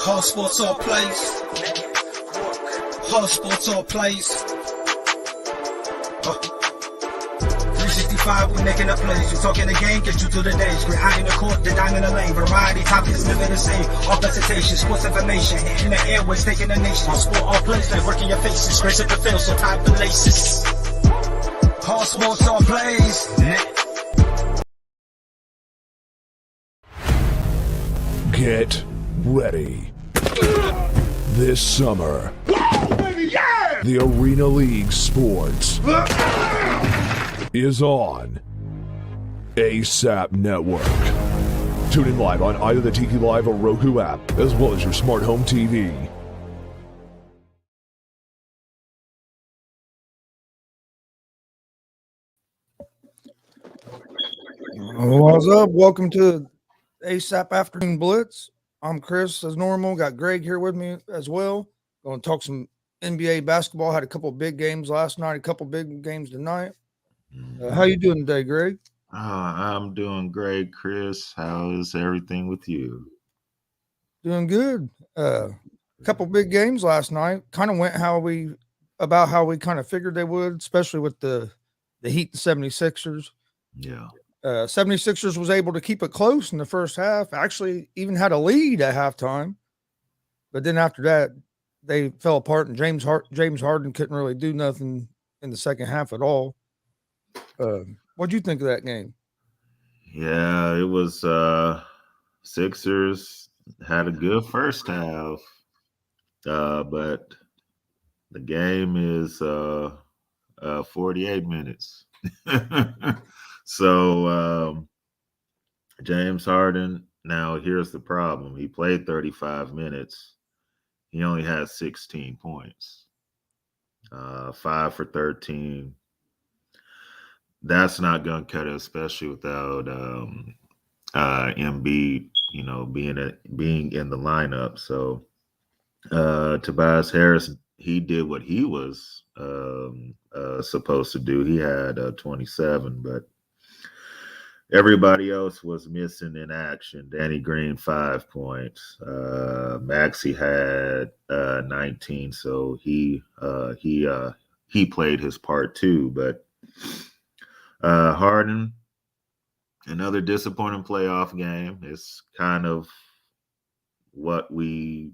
Hard sports all plays. Hard sports all plays. 365, we making up plays. You talking the game, get you through the days. We're high in the court, the dime in the lane. Variety topics, living the same. All presentation, sports information. Hitting the airways, taking the nation. Sport all plays, like working your faces. Grace at the field, so tie the laces. Hard sports all plays. Get ready. This summer, the Arena League Sports is on ASAP Network. Tune in live on either the Tiki Live or Roku app, as well as your smart home TV. What's up? Welcome to ASAP Afternoon Blitz. I'm Chris, as normal. Got Greg here with me as well. Going to talk some NBA basketball. Had a couple big games last night, a couple big games tonight. How you doing today, Greg? I'm doing great, Chris. How is everything with you? Doing good. A couple big games last night. Kind of went how we kind of figured they would, especially with the Heat and 76ers. Yeah. 76ers was able to keep it close in the first half. Actually, even had a lead at halftime. But then after that, they fell apart, and James Harden couldn't really do nothing in the second half at all. What'd you think of that game? Yeah, it was Sixers had a good first half. But the game is 48 minutes. So James Harden, now here's the problem. He played 35 minutes. He only had 16 points, 5 for 13. That's not going to cut it, especially without Embiid, being in the lineup. So Tobias Harris, he did what he was supposed to do. He had 27, but everybody else was missing in action. Danny Green, 5 points. Maxey had 19, so he played his part too. But Harden, another disappointing playoff game. It's kind of what we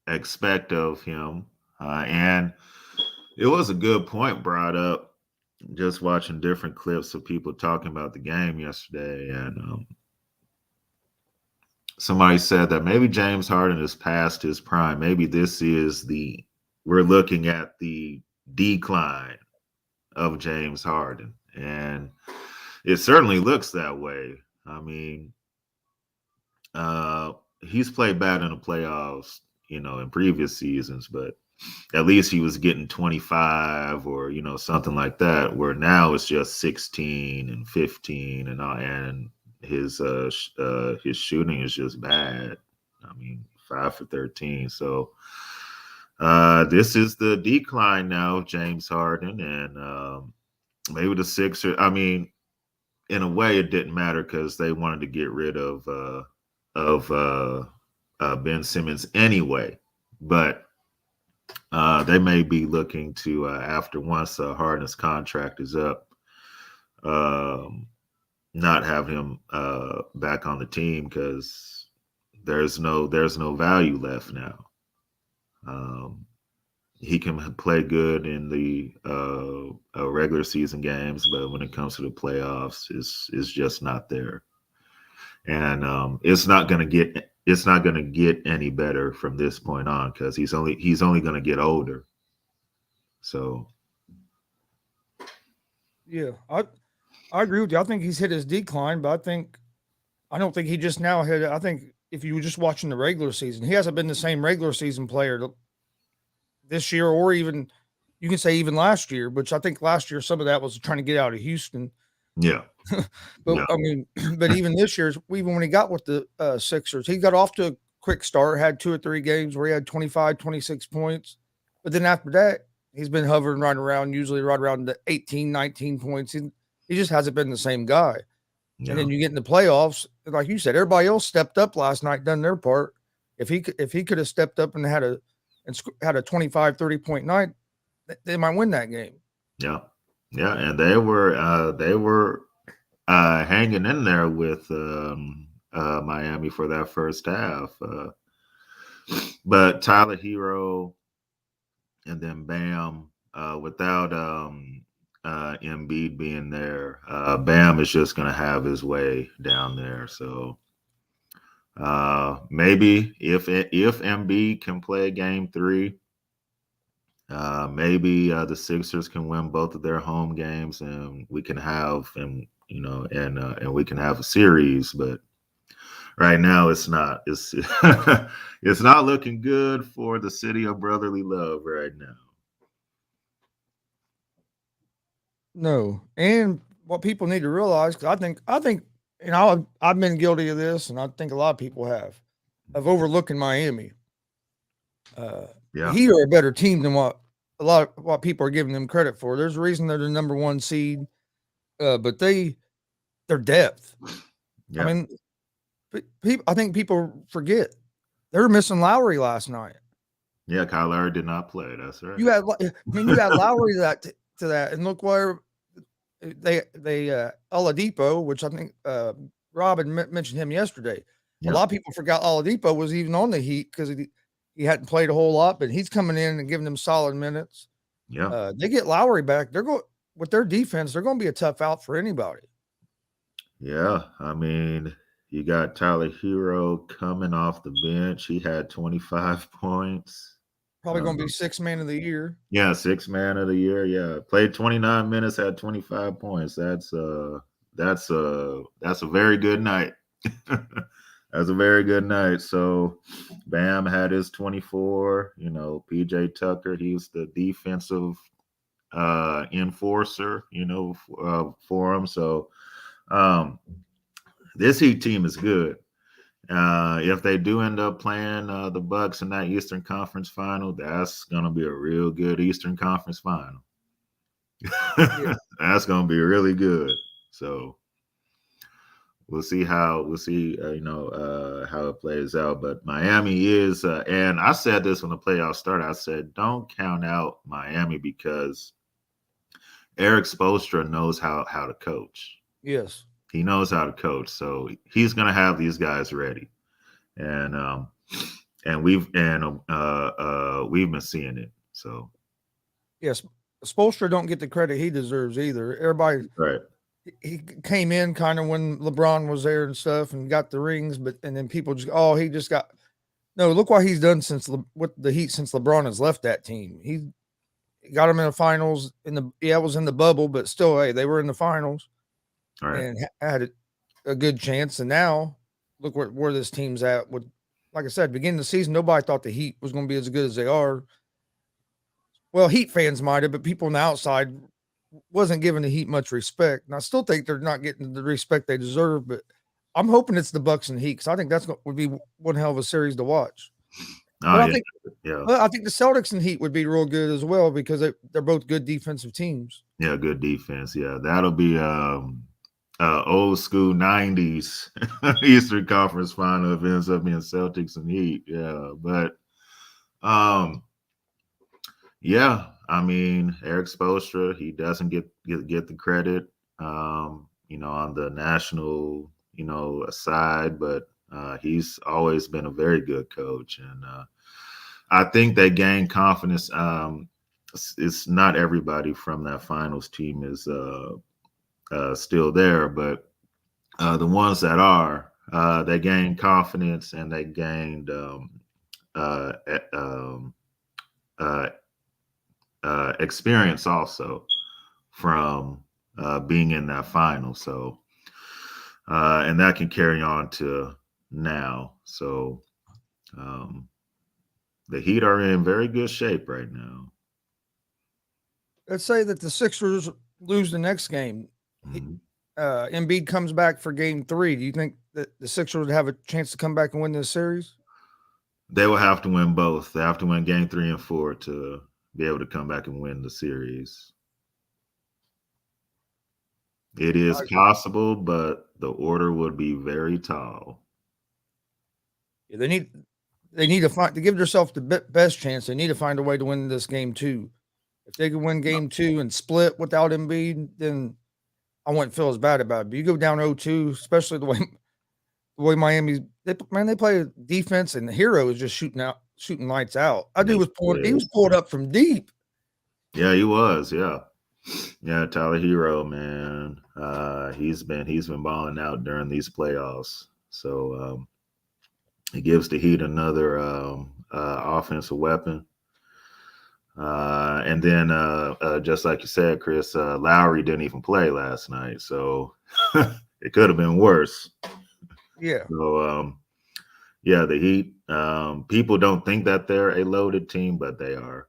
expect of him. And it was a good point brought up just watching different clips of people talking about the game yesterday. And somebody said that maybe James Harden is past his prime. Maybe this is we're looking at the decline of James Harden. And it certainly looks that way. I mean, he's played bad in the playoffs, in previous seasons, but at least he was getting 25 or, something like that, where now it's just 16 and 15 and his shooting is just bad. I mean, 5 for 13. So this is the decline now of James Harden, and maybe the Sixers. I mean, in a way, it didn't matter because they wanted to get rid of Ben Simmons anyway. But they may be looking to after once Harden's contract is up, not have him back on the team because there's no value left now. He can play good in the regular season games, but when it comes to the playoffs, it's just not there. And it's not going to get any better from this point on because he's only going to get older. So, yeah, I agree with you. I think he's hit his decline, but I don't think he just now hit it. I think if you were just watching the regular season, he hasn't been the same regular season player this year, or even you can say even last year. Which I think last year some of that was trying to get out of Houston. Yeah. But yeah. I mean, but even this year, even when he got with the Sixers, he got off to a quick start, had 2 or 3 games where he had 25, 26 points. But then after that, he's been hovering usually right around the 18, 19 points. He just hasn't been the same guy. And then you get in the playoffs, like you said, everybody else stepped up last night, done their part. If he could have stepped up and had a 25, 30 point night, they might win that game. Yeah. Yeah. And they were hanging in there with Miami for that first half. But Tyler Hero and then Bam, without Embiid being there, Bam is just going to have his way down there. So maybe if Embiid can play game 3, maybe the Sixers can win both of their home games, and we can have and we can have a series. But right now, it's not. It's it's not looking good for the city of brotherly love right now. No, and what people need to realize, because I think, I've been guilty of this, and I think a lot of people have, of overlooking Miami. Yeah. He are a better team than what people are giving them credit for. There's a reason they're the number 1 seed, but their depth. Yeah. I mean, I think people forget they were missing Lowry last night. Yeah, Kyle Lowry did not play. That's right. You had Lowry to that, and look where they Oladipo, which I think Robin mentioned him yesterday. Yeah. A lot of people forgot Oladipo was even on the Heat because he hadn't played a whole lot, but he's coming in and giving them solid minutes. Yeah. They get Lowry back. They're going with their defense. They're going to be a tough out for anybody. Yeah, I mean, you got Tyler Hero coming off the bench. He had 25 points. Probably going to be 6th man of the year. Yeah, 6th man of the year. Yeah, played 29 minutes, had 25 points. That's a very good night. That's a very good night. So, Bam had his 24. PJ Tucker, he was the defensive enforcer. For him. So, this Heat team is good. If they do end up playing the Bucks in that Eastern Conference final, that's going to be a real good Eastern Conference final. Yeah. That's going to be really good. So we'll see how it plays out. But Miami is, and I said this when the playoffs started. I said, don't count out Miami because Eric Spoelstra knows how to coach. Yes. He knows how to coach, so he's going to have these guys ready, and we've been seeing it. So, yes, Spoelstra don't get the credit he deserves either. Everybody, right? He came in kind of when LeBron was there and stuff, and got the rings, and then people he just got. No, look what he's done with the Heat since LeBron has left that team. He got them in the finals. It was in the bubble, but still, hey, they were in the finals. Right. And had a good chance. And now look where this team's at. Like I said, beginning of the season, nobody thought the Heat was going to be as good as they are. Well, Heat fans might have, but people on the outside wasn't giving the Heat much respect. And I still think they're not getting the respect they deserve, but I'm hoping it's the Bucks and Heat because I think would be one hell of a series to watch. I think the Celtics and Heat would be real good as well because they're both good defensive teams. Yeah, good defense. Yeah, that'll be old school 90s Eastern Conference final if it ends up being Celtics and Heat. Yeah, but I mean, Eric Spoelstra, he doesn't get the credit on the national side, but he's always been a very good coach, and I think they gain confidence. It's not everybody from that finals team is still there, but the ones that are, they gained confidence and they gained experience also from being in that final. So, and that can carry on to now. So, the Heat are in very good shape right now. Let's say that the Sixers lose the next game. Mm-hmm. Embiid comes back for game 3. Do you think that the Sixers would have a chance to come back and win this series? They will have to win both. They have to win game 3 and 4 to be able to come back and win the series. It is possible, but the order would be very tall. Yeah, they need to give themselves the best chance. They need to find a way to win this game too. If they could win game 2 and split without Embiid, then I wouldn't feel as bad about it. But you go down 0-2, especially the way Miami's they play defense, and the Hero is just shooting lights out. He was pulled up from deep. Yeah, he was. Yeah, Tyler Hero, man, he's been balling out during these playoffs. So it gives the Heat another offensive weapon. And then just like you said, Chris, Lowry didn't even play last night, so it could have been worse. Yeah. So the Heat. People don't think that they're a loaded team, but they are.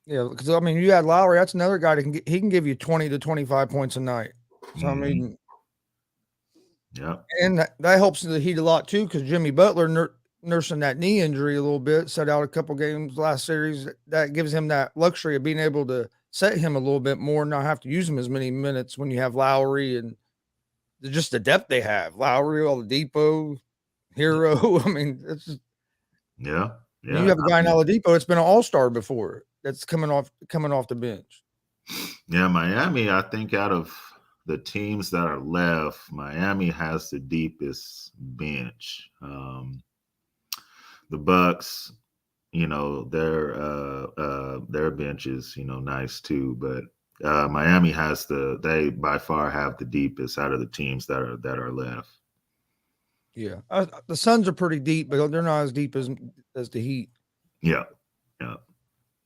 Yeah, because I mean, you had Lowry. That's another guy that he can give you 20 to 25 points a night. So I mean, yeah, and that helps the Heat a lot too, because Jimmy Butler nursing that knee injury a little bit, set out a couple games last series. That gives him that luxury of being able to set him a little bit more, and not have to use him as many minutes when you have Lowry and just the depth they have. Lowry, Oladipo, Hero. I mean, it's just, yeah. You have a guy in Oladipo that's been an all-star before. That's coming off the bench. Yeah, Miami, I think out of the teams that are left, Miami has the deepest bench. The Bucks, their bench is, nice too, but Miami they by far have the deepest out of the teams that are left. Yeah, the Suns are pretty deep, but they're not as deep as the Heat. Yeah.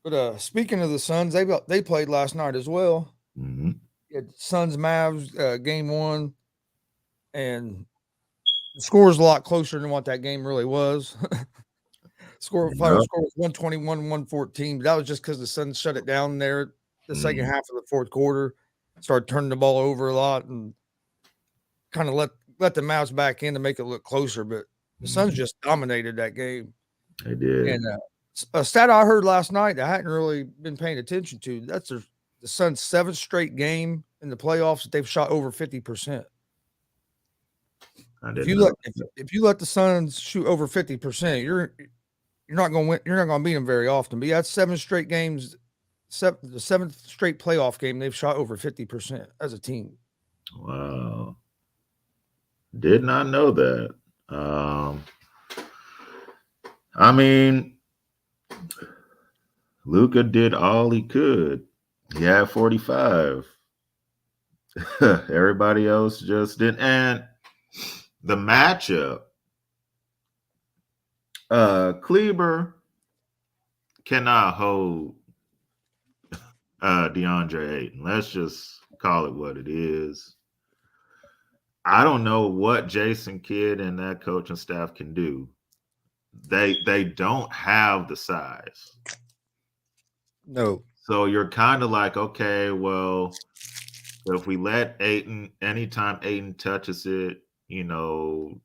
But speaking of the Suns, they played last night as well. Mm-hmm. Suns Mavs game 1, and the score is a lot closer than what that game really was. Final score was 121-114, but that was just because the Suns shut it down there the second half of the fourth quarter, started turning the ball over a lot, and kind of let the Mavs back in to make it look closer. But the Suns just dominated that game. They did. And a stat I heard last night that I hadn't really been paying attention to, that's the Suns' 7th straight game in the playoffs that they've shot over 50%. If you let the Suns shoot over 50%, you're not going to win. You're not going to beat them very often. But that's 7 straight games. The 7th straight playoff game they've shot over 50% as a team. Wow, did not know that. I mean, Luka did all he could. He had 45. Everybody else just didn't. And the matchup, Kleber cannot hold DeAndre Ayton. Let's just call it what it is. I don't know what Jason Kidd and that coaching staff can do. They don't have the size. No. So you're kind of like, okay, well, if we let Ayton, anytime Ayton touches it, down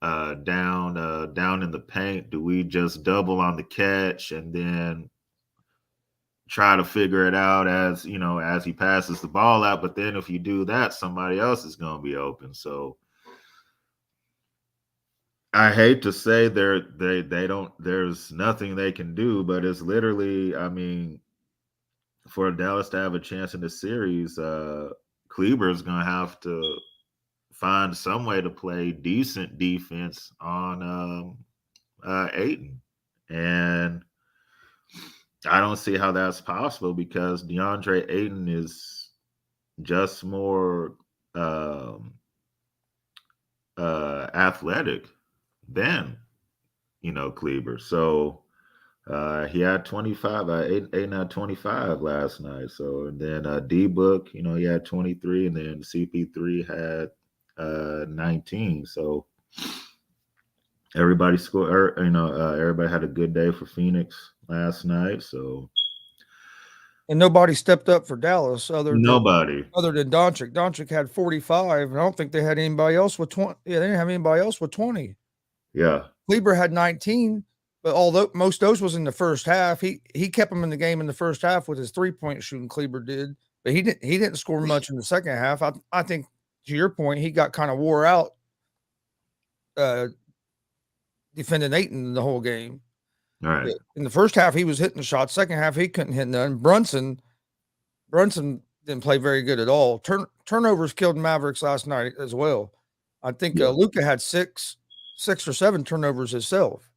in the paint, do we just double on the catch and then try to figure it out as he passes the ball out? But then if you do that, somebody else is going to be open. So I hate to say they don't, there's nothing they can do, but it's literally, I mean, for Dallas to have a chance in the series, Kleber is going to have to find some way to play decent defense on Ayton. And I don't see how that's possible because DeAndre Ayton is just more athletic than, Kleber. So he had 25. Ayton had 25 last night. So and then D-Book, he had 23, and then CP3 had 19. So everybody scored. Everybody had a good day for Phoenix last night. So and nobody stepped up for Dallas other than Doncic. Doncic had 45, and I don't think they had anybody else with 20. Yeah, they didn't have anybody else with 20. Yeah, Kleber had 19. But although most of those was in the first half, he kept him in the game in the first half with his 3-point shooting. Kleber did, but he didn't score much in the second half. I think to your point, he got kind of wore out defending Ayton the whole game. All right. In the first half, he was hitting shots. Second half, he couldn't hit none. Brunson didn't play very good at all. Turnovers killed Mavericks last night as well. I think Luka had six or seven turnovers himself.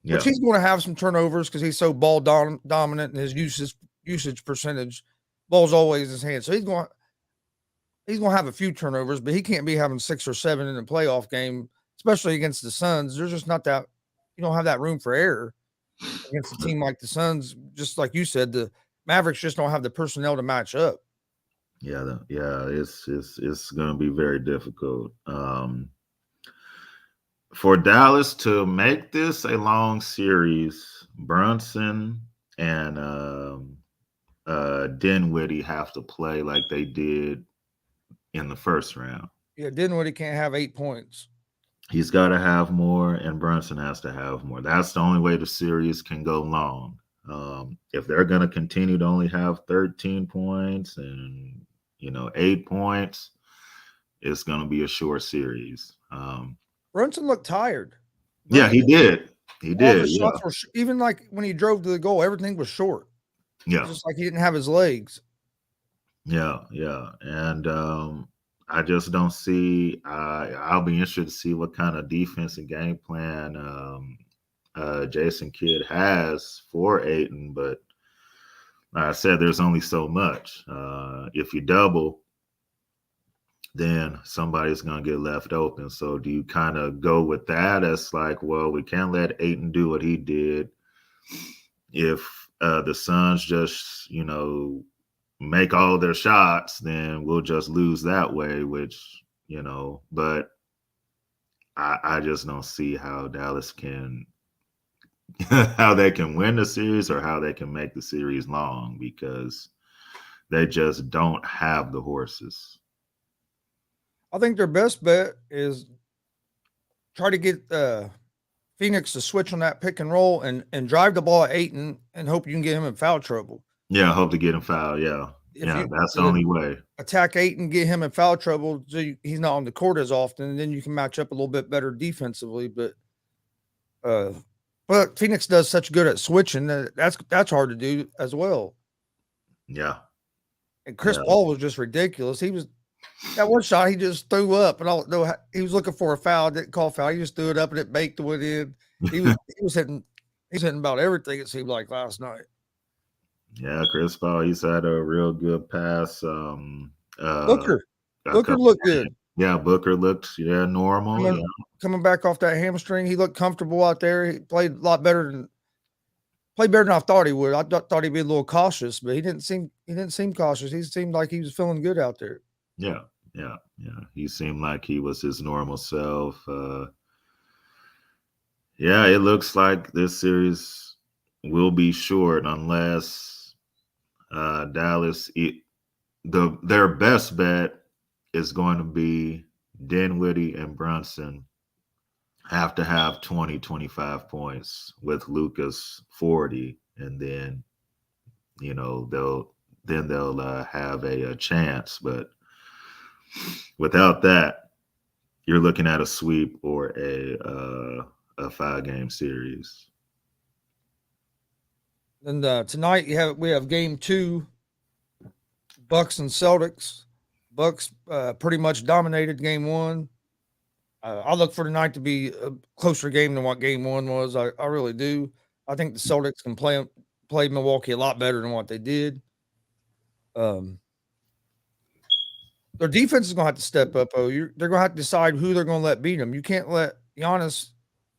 Yeah. Which he's going to have some turnovers because he's so ball dominant and his usage percentage, ball's always in his hand. So he's going to have a few turnovers, but he can't be having 6 or 7 in a playoff game, especially against the Suns. There's just not that you don't have that room for error against a team like the Suns. Just like you said, the Mavericks just don't have the personnel to match up. Yeah, it's going to be very difficult. For Dallas to make this a long series, Brunson and Dinwiddie have to play like they did in the first round. Yeah, Dinwiddie can't have 8 points. He's got to have more, and Brunson has to have more. That's the only way the series can go long. If they're going to continue to only have 13 points and 8 points, it's going to be a short series. Brunson looked tired. Yeah, he did. He did. Yeah. Were, even like when he drove to the goal, everything was short. Yeah. Just like he didn't have his legs. Yeah. And I just don't see I'll be interested to see what kind of defense and game plan Jason Kidd has for Ayton, but like I said, there's only so much. If you double, then somebody's going to get left open. So do you kind of go with that as like, well, we can't let Ayton do what he did. If the Suns just, make all their shots, then we'll just lose that way, which, but I just don't see how Dallas can, how they can win the series or how they can make the series long because they just don't have the horses. I think their best bet is try to get Phoenix to switch on that pick and roll and drive the ball at Ayton and hope you can get him in foul trouble. Yeah, I hope to get him fouled. Yeah, that's the only way. Attack Ayton, get him in foul trouble so he's not on the court as often, and then you can match up a little bit better defensively. But Phoenix does such good at switching that's hard to do as well. Yeah. And Chris Paul was just ridiculous. He was that one shot he just threw up, and I don't know he was looking for a foul, didn't call foul. He just threw it up and it baked the wood in. He was hitting about everything it seemed like last night. Yeah, Chris Paul, he's had a real good pass. Booker looked good. Yeah, Booker looked normal. Coming back off that hamstring, he looked comfortable out there. He played a lot better than I thought he would. I thought he'd be a little cautious, but he didn't seem cautious. He seemed like he was feeling good out there. Yeah. He seemed like he was his normal self. It looks like this series will be short unless Dallas. Their best bet is going to be Dinwiddie and Brunson have to have 20, 25 points with Luka's 40, and then they'll have a chance. But without that, you're looking at a sweep or a 5-game series. And tonight we have game 2, Bucks and Celtics. Bucks pretty much dominated game 1. I look for tonight to be a closer game than what game 1 was. I really do. I think the Celtics can play Milwaukee a lot better than what they did. Their defense is going to have to step up. They're going to have to decide who they're going to let beat them. You can't let Giannis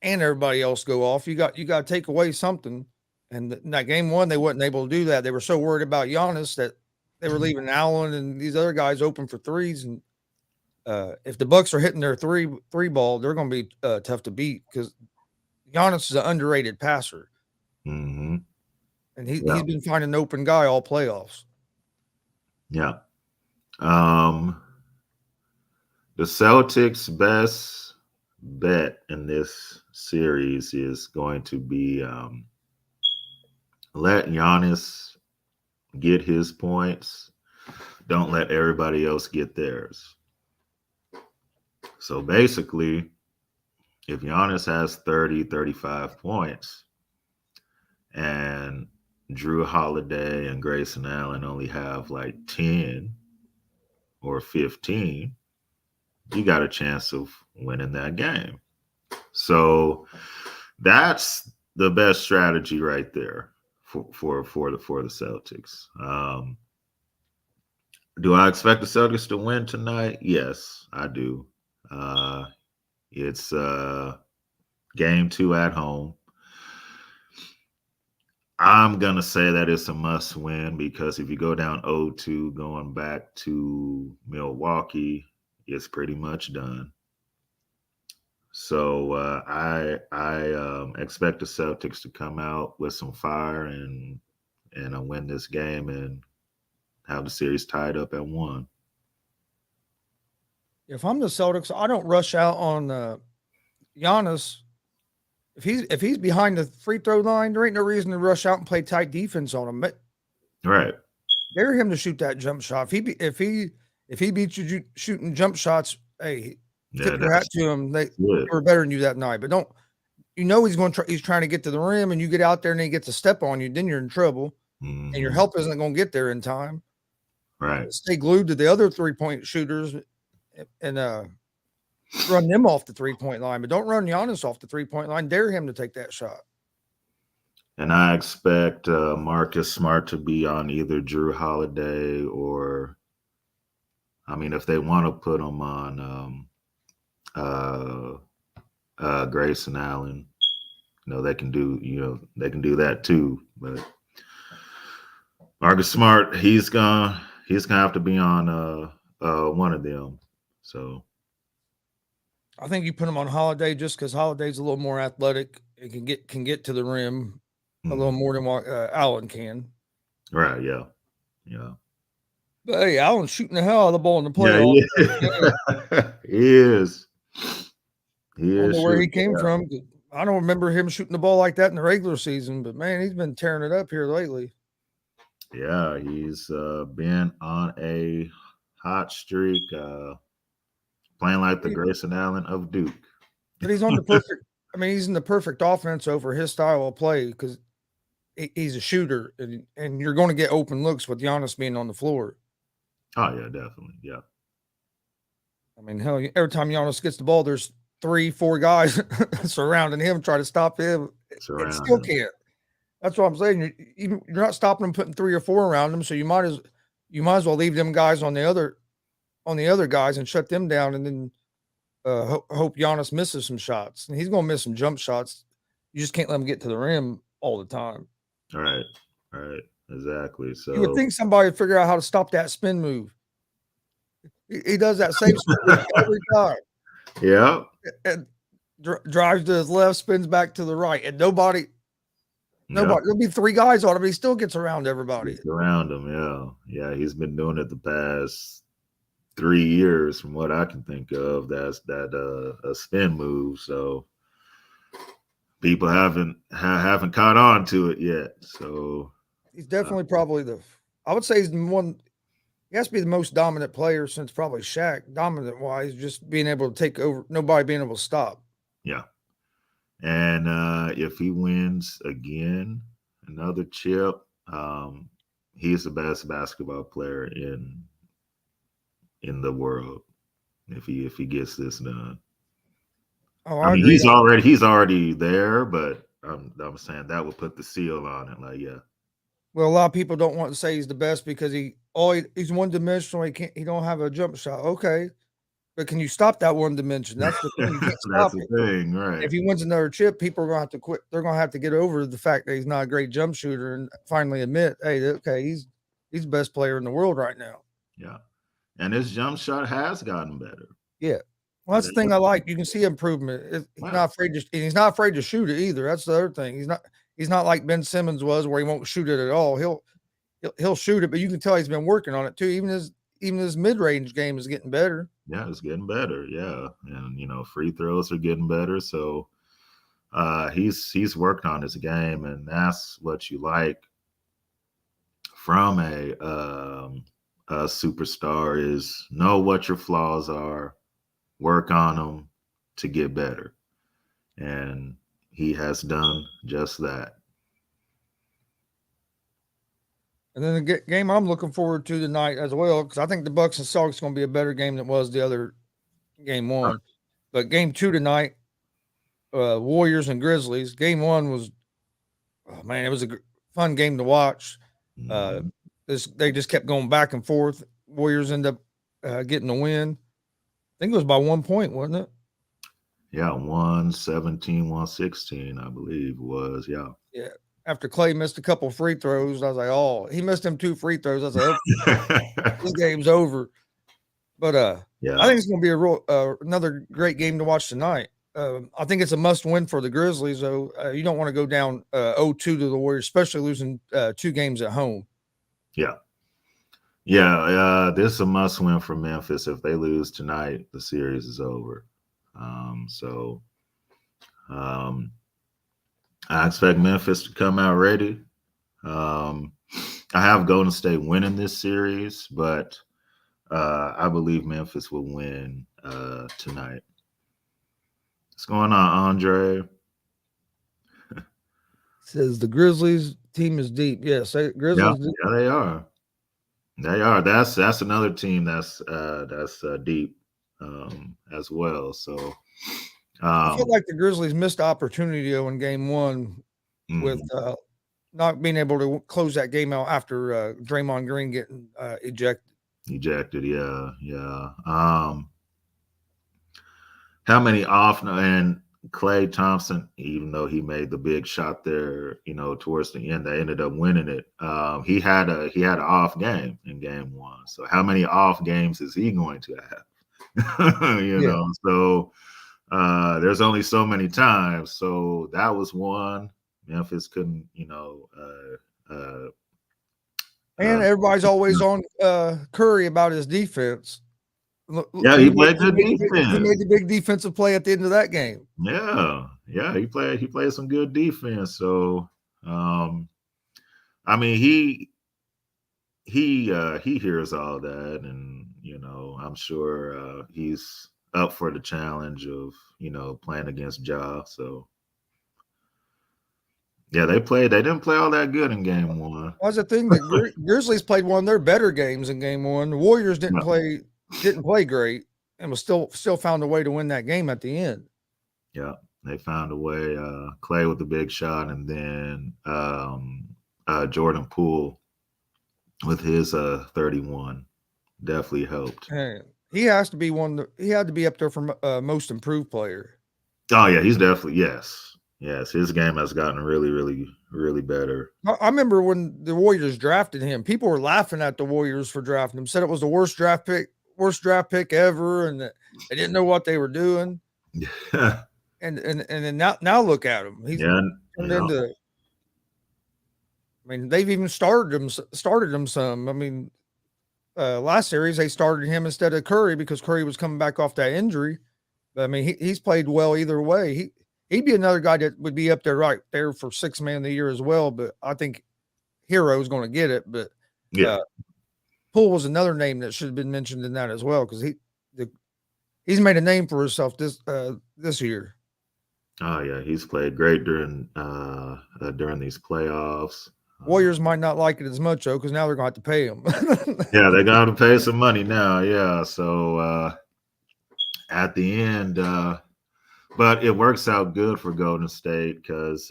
and everybody else go off. You got to take away something. And in that game 1, they wasn't able to do that. They were so worried about Giannis that they were leaving Allen and these other guys open for threes. And if the Bucks are hitting their three ball, they're going to be tough to beat because Giannis is an underrated passer. Mm-hmm. And he's been finding an open guy all playoffs. Yeah. The Celtics' best bet in this series is going to be let Giannis get his points. Don't let everybody else get theirs. So basically, if Giannis has 30, 35 points and Drew Holiday and Grayson Allen only have like 10 or 15, you got a chance of winning that game. So that's the best strategy right there for the Celtics. Do I expect the Celtics to win tonight? Yes, I do. It's game 2 at home. I'm going to say that it's a must win because if you go down 0-2 going back to Milwaukee, it's pretty much done. So I expect the Celtics to come out with some fire and win this game and have the series tied up at 1. If I'm the Celtics, I don't rush out on Giannis. If he's behind the free throw line, there ain't no reason to rush out and play tight defense on him. But right, dare him to shoot that jump shot. If he beats you shooting jump shots, hey, tip your hat to him. They were better than you that night. But don't, he's going to he's trying to get to the rim, and you get out there and he gets a step on you, then you're in trouble, and your help isn't going to get there in time. Right. Stay glued to the other 3-point shooters and run them off the 3-point line, but don't run Giannis off the 3-point line. Dare him to take that shot. And I expect Marcus Smart to be on either Drew Holiday or, I mean, if they want to put him on Grayson Allen, they can do that too. But Marcus Smart, he's gonna have to be on one of them. So I think you put him on Holiday just because Holiday's a little more athletic and can get to the rim a little more than what Allen can. Right. Yeah. Yeah. But hey, Allen's shooting the hell out of the ball in the playoffs. Yeah, he is. He I don't is. know where he came from. I don't remember him shooting the ball like that in the regular season, but man, he's been tearing it up here lately. Yeah, he's been on a hot streak, playing like the Grayson Allen of Duke. But he's on the perfect. I mean, he's in the perfect offense over his style of play because he's a shooter, and you're going to get open looks with Giannis being on the floor. Oh yeah, definitely. Yeah. I mean, hell, every time Giannis gets the ball, there's 3-4 guys surrounding him, trying to stop him. It still can't. That's what I'm saying. You're not stopping him putting 3 or 4 around him, so you might as well leave them guys on the other guys and shut them down, and then hope Giannis misses some shots. And he's going to miss some jump shots. You just can't let him get to the rim all the time. All right, exactly. So you would think somebody would figure out how to stop that spin move. He does that same spin every time. Yeah. And drives to his left, spins back to the right, and nobody. There'll be 3 guys on him, but he still gets around everybody. Gets around him, yeah. He's been doing it the past 3 years, from what I can think of. That's a spin move. So people haven't caught on to it yet. So he's definitely probably I would say he's the one. He has to be the most dominant player since probably Shaq, dominant wise, just being able to take over, nobody being able to stop. Yeah. And if he wins again, another chip, he's the best basketball player in the world. If he gets this done. Oh, I mean, he's already there, but I'm saying that would put the seal on it. Like, yeah. Well, a lot of people don't want to say he's the best because he's one dimensional. He don't have a jump shot. Okay. But can you stop that one dimension? That's the thing. You can't stop That's the thing, right? If he wins another chip, people are going to have to quit. They're going to have to get over the fact that he's not a great jump shooter and finally admit, hey, okay, he's the best player in the world right now. Yeah. And his jump shot has gotten better. Yeah. Well, that's the thing I like. You can see improvement. He's not afraid to shoot it either. That's the other thing. He's not like Ben Simmons was, where he won't shoot it at all. He'll shoot it, but you can tell he's been working on it too. Even his mid-range game is getting better. Yeah, it's getting better. Yeah, and free throws are getting better. So he's working on his game, and that's what you like from a superstar, is know what your flaws are work on them to get better. And he has done just that. And then the game I'm looking forward to tonight as well, because I think the Bucks and Celtics going to be a better game than it was the other game one. But game 2 tonight, Warriors and Grizzlies. Game 1 was, oh man, it was a fun game to watch. They just kept going back and forth. Warriors end up getting the win. I think it was by 1 point, wasn't it? Yeah, 117, 116, I believe it was. Yeah. Yeah. After Clay missed a couple free throws, I was like, oh, he missed them 2 free throws. I was like, oh, this game's over. But yeah, I think it's going to be another great game to watch tonight. I think it's a must win for the Grizzlies, though. You don't want to go down 0-2 to the Warriors, especially losing 2 games at home. Yeah. Yeah, this is a must win for Memphis. If they lose tonight, the series is over. I expect Memphis to come out ready. I have Golden State winning this series, but I believe Memphis will win tonight. What's going on, Andre? Says the Grizzlies team is deep. Yes, Grizzlies. Yeah, they are. They are. That's another team that's deep as well. So I feel like the Grizzlies missed opportunity in game 1 with not being able to close that game out after Draymond Green getting ejected. Yeah. How many off and Klay Thompson, even though he made the big shot there, towards the end, they ended up winning it. He had an off game in game 1. So how many off games is he going to have? know, so there's only so many times. So that was one. Memphis couldn't, and everybody's always on Curry about his defense. Yeah, he played good defense. He made the big defensive play at the end of that game. Yeah, he played some good defense. So, I mean, he hears all that, and I'm sure he's up for the challenge of playing against Ja. So, yeah, they didn't play all that good in game 1. That's the thing. The Grizzlies played one of their better games in game 1. The Warriors didn't play great and was still found a way to win that game at the end. Yeah, they found a way. Clay with the big shot, and then Jordan Poole with his 31 definitely helped. And he has to be he had to be up there for most improved player. Oh yeah, he's definitely yes. His game has gotten really, really, really better. I remember when the Warriors drafted him, people were laughing at the Warriors for drafting him. Said it was the worst draft pick ever, and that they didn't know what they were doing. Yeah. And then now look at him. He's turned into. I mean, they've even started him some. I mean, last series they started him instead of Curry because Curry was coming back off that injury. But I mean, he's played well either way. He'd be another guy that would be up there right there for 6th man of the year as well. But I think Hero is going to get it. But Poole was another name that should have been mentioned in that as well because he's made a name for himself this year. Oh yeah, he's played great during these playoffs. Warriors might not like it as much though because now they're going to have to pay him. Yeah, they're going to pay some money now. Yeah, so at the end. But it works out good for Golden State because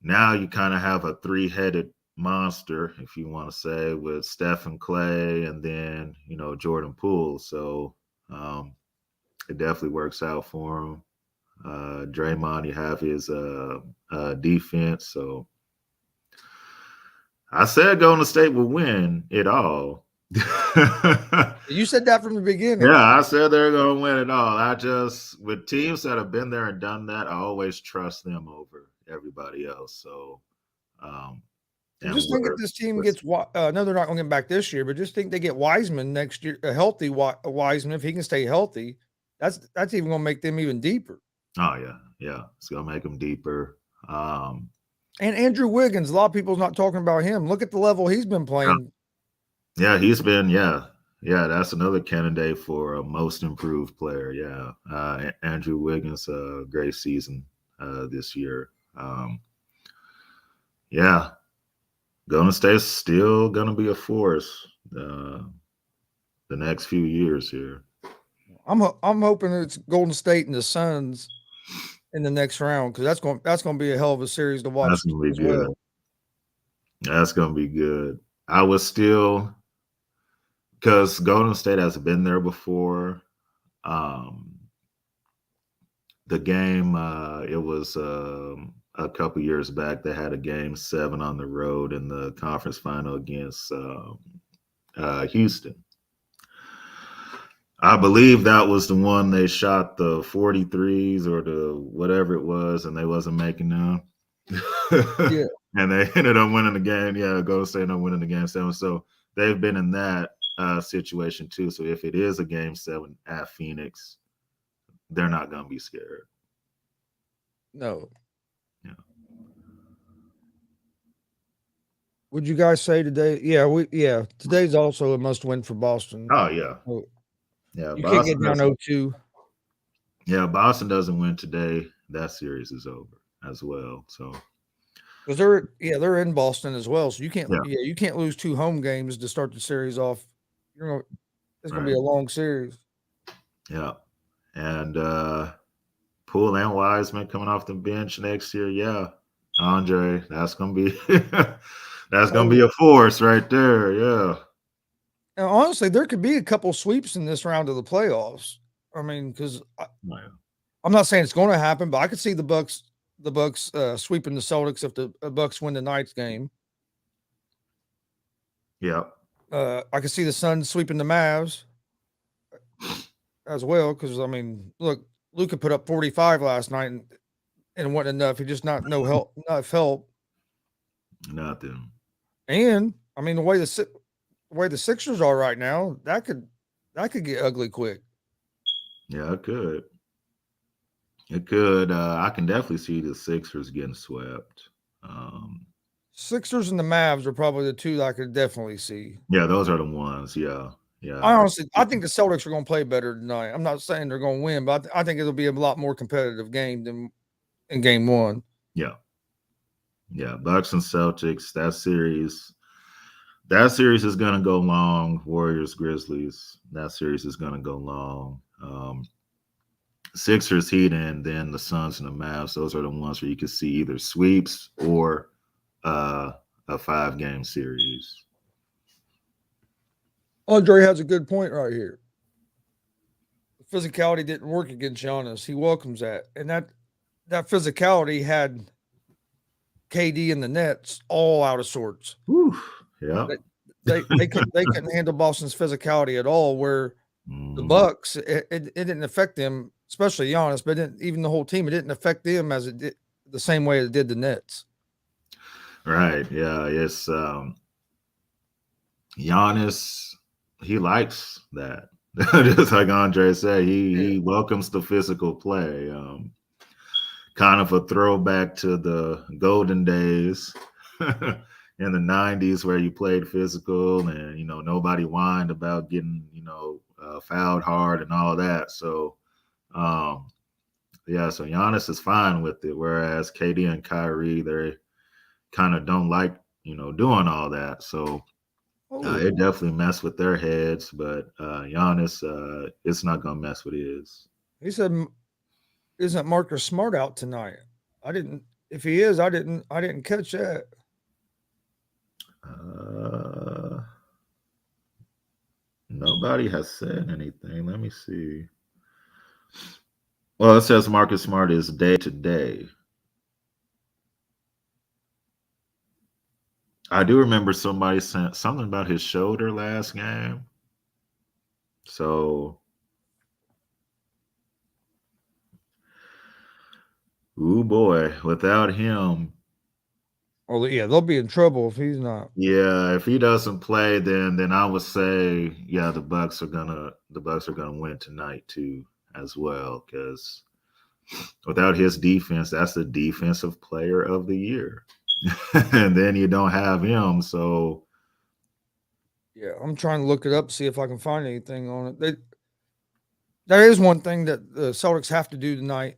now you kind of have a 3-headed monster, if you want to say, with Steph and Clay and then, Jordan Poole. So it definitely works out for him. Draymond, you have his defense. So I said Golden State would win it all. You said that from the beginning. Yeah, I said they're going to win it all. With teams that have been there and done that, I always trust them over everybody else. So, just think if this team gets, no, they're not going to get back this year, but just think they get Wiseman next year, a healthy Wiseman, if he can stay healthy, that's even going to make them even deeper. Oh, yeah. It's going to make them deeper. And Andrew Wiggins, a lot of people's not talking about him. Look at the level he's been playing. Yeah, he's been Yeah, that's another candidate for a most improved player. Yeah. Andrew Wiggins, great season this year. Yeah. Golden State's still going to be a force the next few years here. I'm hoping it's Golden State and the Suns in the next round because that's going to be a hell of a series to watch That's going to as be good. well. That's going to be good. I was still, because Golden State has been there before. The game, it was a couple years back. They had a game 7 on the road in the conference final against Houston. I believe that was the one they shot the 43s or the whatever it was, and they wasn't making them. Yeah. And they ended up winning the game. Yeah, Golden State ended up winning the game 7. So they've been in that situation too. So if it is a game 7 at Phoenix, they're not going to be scared. No. Yeah. Would you guys say today? Yeah, today's also a must win for Boston. Oh, yeah. Yeah, you Boston can't get down doesn't- 0-2. Yeah, Boston doesn't win today. That series is over as well. So Because they're in Boston as well, so you can't you can't lose 2 home games to start the series off. It's gonna be a long series. Yeah, and Poole and Wiseman coming off the bench next year. Yeah, Andre, that's gonna be that's gonna be a force right there. Yeah. And honestly, there could be a couple sweeps in this round of the playoffs. I mean, because I'm not saying it's going to happen, but I could see the Bucks sweeping the Celtics if the Bucks win tonight's game. Yeah. I could see the Suns sweeping the Mavs as well. Because I mean, look, Luka put up 45 last night and it wasn't enough. He just not help. Nothing. And I mean, the way the Sixers are right now, that could get ugly quick. Yeah, it could. It could. I can definitely see the Sixers getting swept. Sixers and the Mavs are probably the two that I could definitely see. Yeah, those are the ones. Yeah. I think the Celtics are going to play better tonight. I'm not saying they're going to win, but I think it'll be a lot more competitive game than in game 1. Yeah. Yeah, Bucks and Celtics, that series is going to go long. Warriors, Grizzlies, that series is going to go long. Sixers, Heat, and then the Suns and the Mavs, those are the ones where you can see either sweeps or a 5-game series. Andre has a good point right here. The physicality didn't work against Giannis. He welcomes that. And that physicality had KD and the Nets all out of sorts. Whew, yeah. They couldn't handle Boston's physicality at all, where the Bucks, it didn't affect them, especially Giannis, but even the whole team, it didn't affect them as it did the same way it did the Nets. Right. Yeah. It's Giannis, he likes that. Just like Andre said, he welcomes the physical play. Kind of a throwback to the golden days in the 90s where you played physical and, nobody whined about getting, fouled hard and all that. So, so Giannis is fine with it, whereas KD and Kyrie, they kind of don't like, doing all that. So it definitely messed with their heads, but Giannis, it's not going to mess with his. He said, isn't Marcus Smart out tonight? If he is, I didn't catch that. Nobody has said anything. Let me see. Well, it says Marcus Smart is day to day. I do remember somebody saying something about his shoulder last game. So, ooh boy, without him. Oh yeah, they'll be in trouble if he's not. Yeah, if he doesn't play, then I would say, yeah, the Bucks are gonna win tonight too, as well. Because without his defense, that's the defensive player of the year. And then you don't have him, so Yeah, I'm trying to look it up, see if I can find anything on it. There is one thing that the Celtics have to do tonight,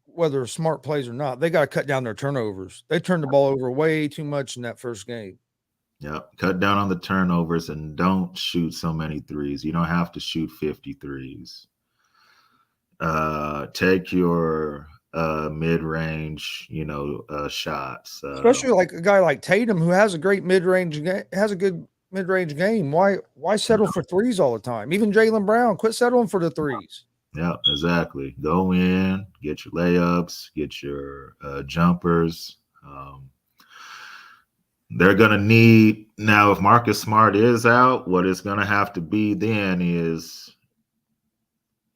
whether smart plays or not. They got to cut down their turnovers. They turned the ball over way too much in that first game. Yep. Cut down on the turnovers and don't shoot so many threes. You don't have to shoot 50 threes. Take your mid-range, shots. Especially like a guy like Tatum, who has a great has a good mid-range game. Why settle for threes all the time? Even Jaylen Brown, quit settling for the threes. Yeah, exactly. Go in, get your layups, get your jumpers. They're going to need now, if Marcus Smart is out, what it's going to have to be then is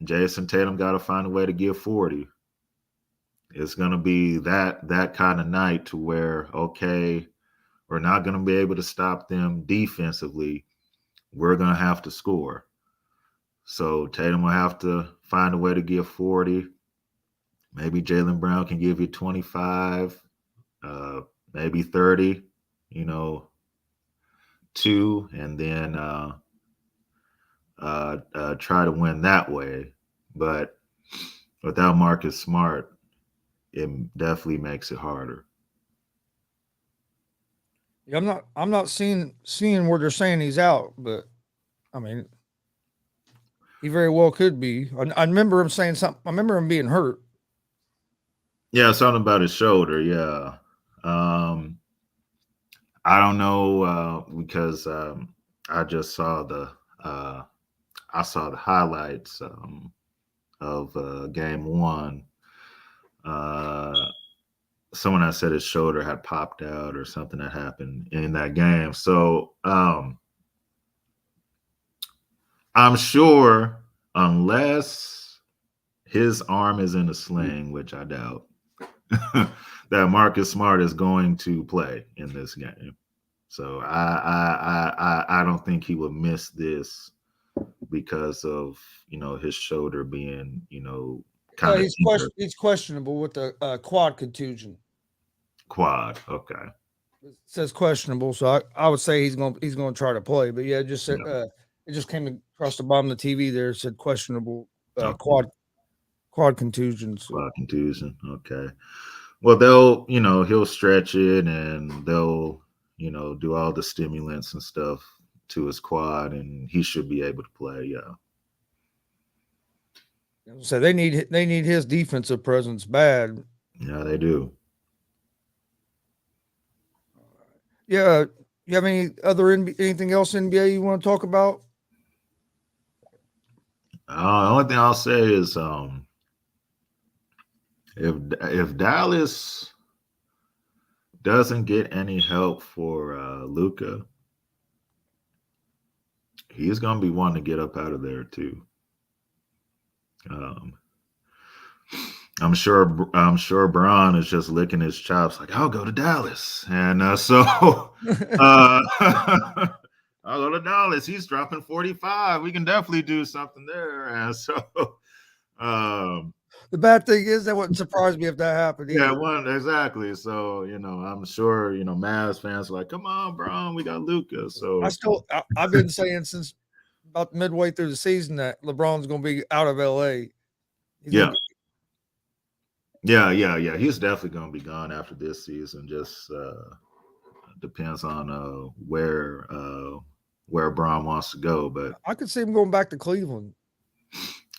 Jason Tatum got to find a way to give 40. It's going to be that kind of night to where, okay, we're not going to be able to stop them defensively. We're going to have to score. So Tatum will have to find a way to give 40. Maybe Jaylen Brown can give you 25, maybe 30. 2, and then try to win that way. But without Marcus Smart, it definitely makes it harder. Yeah, I'm not seeing where they're saying he's out, but I mean, he very well could be. I remember him saying something. I remember him being hurt. Yeah, something about his shoulder. Yeah. I don't know because I just saw the highlights of game 1. Someone had said his shoulder had popped out or something that happened in that game. So I'm sure, unless his arm is in a sling, which I doubt, that Marcus Smart is going to play in this game. So I don't think he would miss this because of his shoulder being kind of he's questionable with the quad contusion. Quad, okay. It says questionable, so I would say he's gonna try to play. But yeah, it just said it just came across the bottom of the TV there. It said questionable quad contusion. So. Quad contusion, okay. Well, they'll he'll stretch it and they'll do all the stimulants and stuff to his quad, and he should be able to play. Yeah. So they need his defensive presence bad. Yeah, they do. Yeah, you have anything else NBA you want to talk about? The only thing I'll say is if Dallas doesn't get any help for Luka, he's gonna be wanting to get up out of there too. I'm sure Bron is just licking his chops like, I'll go to Dallas. And I'll go to Dallas. He's dropping 45. We can definitely do something there. And so the bad thing is that wouldn't surprise me if that happened. Yeah, exactly. So, I'm sure, Mavs fans are like, come on, Bron, we got Luka. So I've been saying since about midway through the season that LeBron's going to be out of LA. Yeah. He's definitely going to be gone after this season. Just depends on where Bron wants to go. But I could see him going back to Cleveland.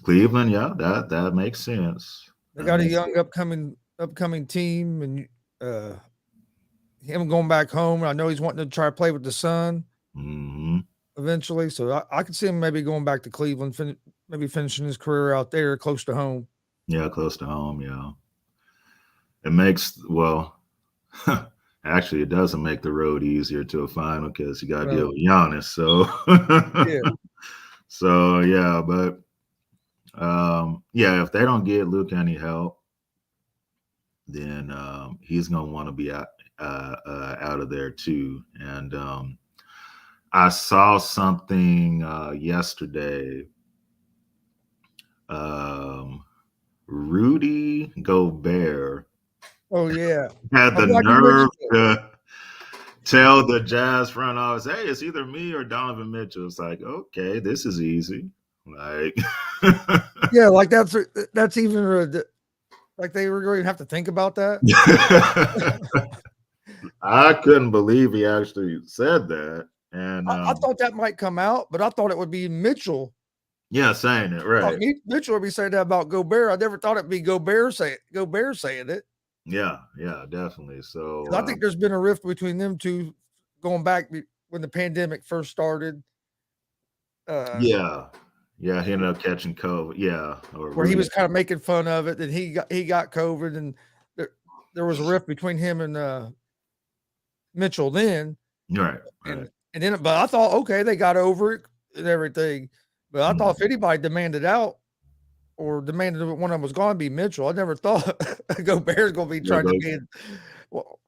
Cleveland, yeah, that makes sense. They got a young upcoming team, and him going back home. I know he's wanting to try to play with the son eventually. So I could see him maybe going back to Cleveland, maybe finishing his career out there close to home. Yeah, close to home, yeah. It makes, actually, it doesn't make the road easier to a final because you got to deal with Giannis. So, So, yeah, but, if they don't get Luka any help, then he's going to want to be out of there too. And I saw something yesterday. Rudy Gobert. Oh yeah, Had the nerve tell the Jazz front office, hey, it's either me or Donovan Mitchell. It's like, okay, this is easy. Like, Yeah, like that's even like they were going to have to think about that. I couldn't believe he actually said that. And I thought that might come out, but I thought it would be Mitchell. yeah, saying it right. Mitchell would be saying that about Gobert. I never thought it'd be Gobert saying it. Yeah, definitely. So I think there's been a rift between them two going back when the pandemic first started. Yeah, he ended up catching COVID. Yeah, where he was kind of making fun of it, and he got COVID, and there was a rift between him and Mitchell then. Right. And then, but I thought, okay, they got over it and everything. But I thought if anybody demanded out or demanded one of them was going to be Mitchell, I never thought Gobert's going to be trying to be. Well,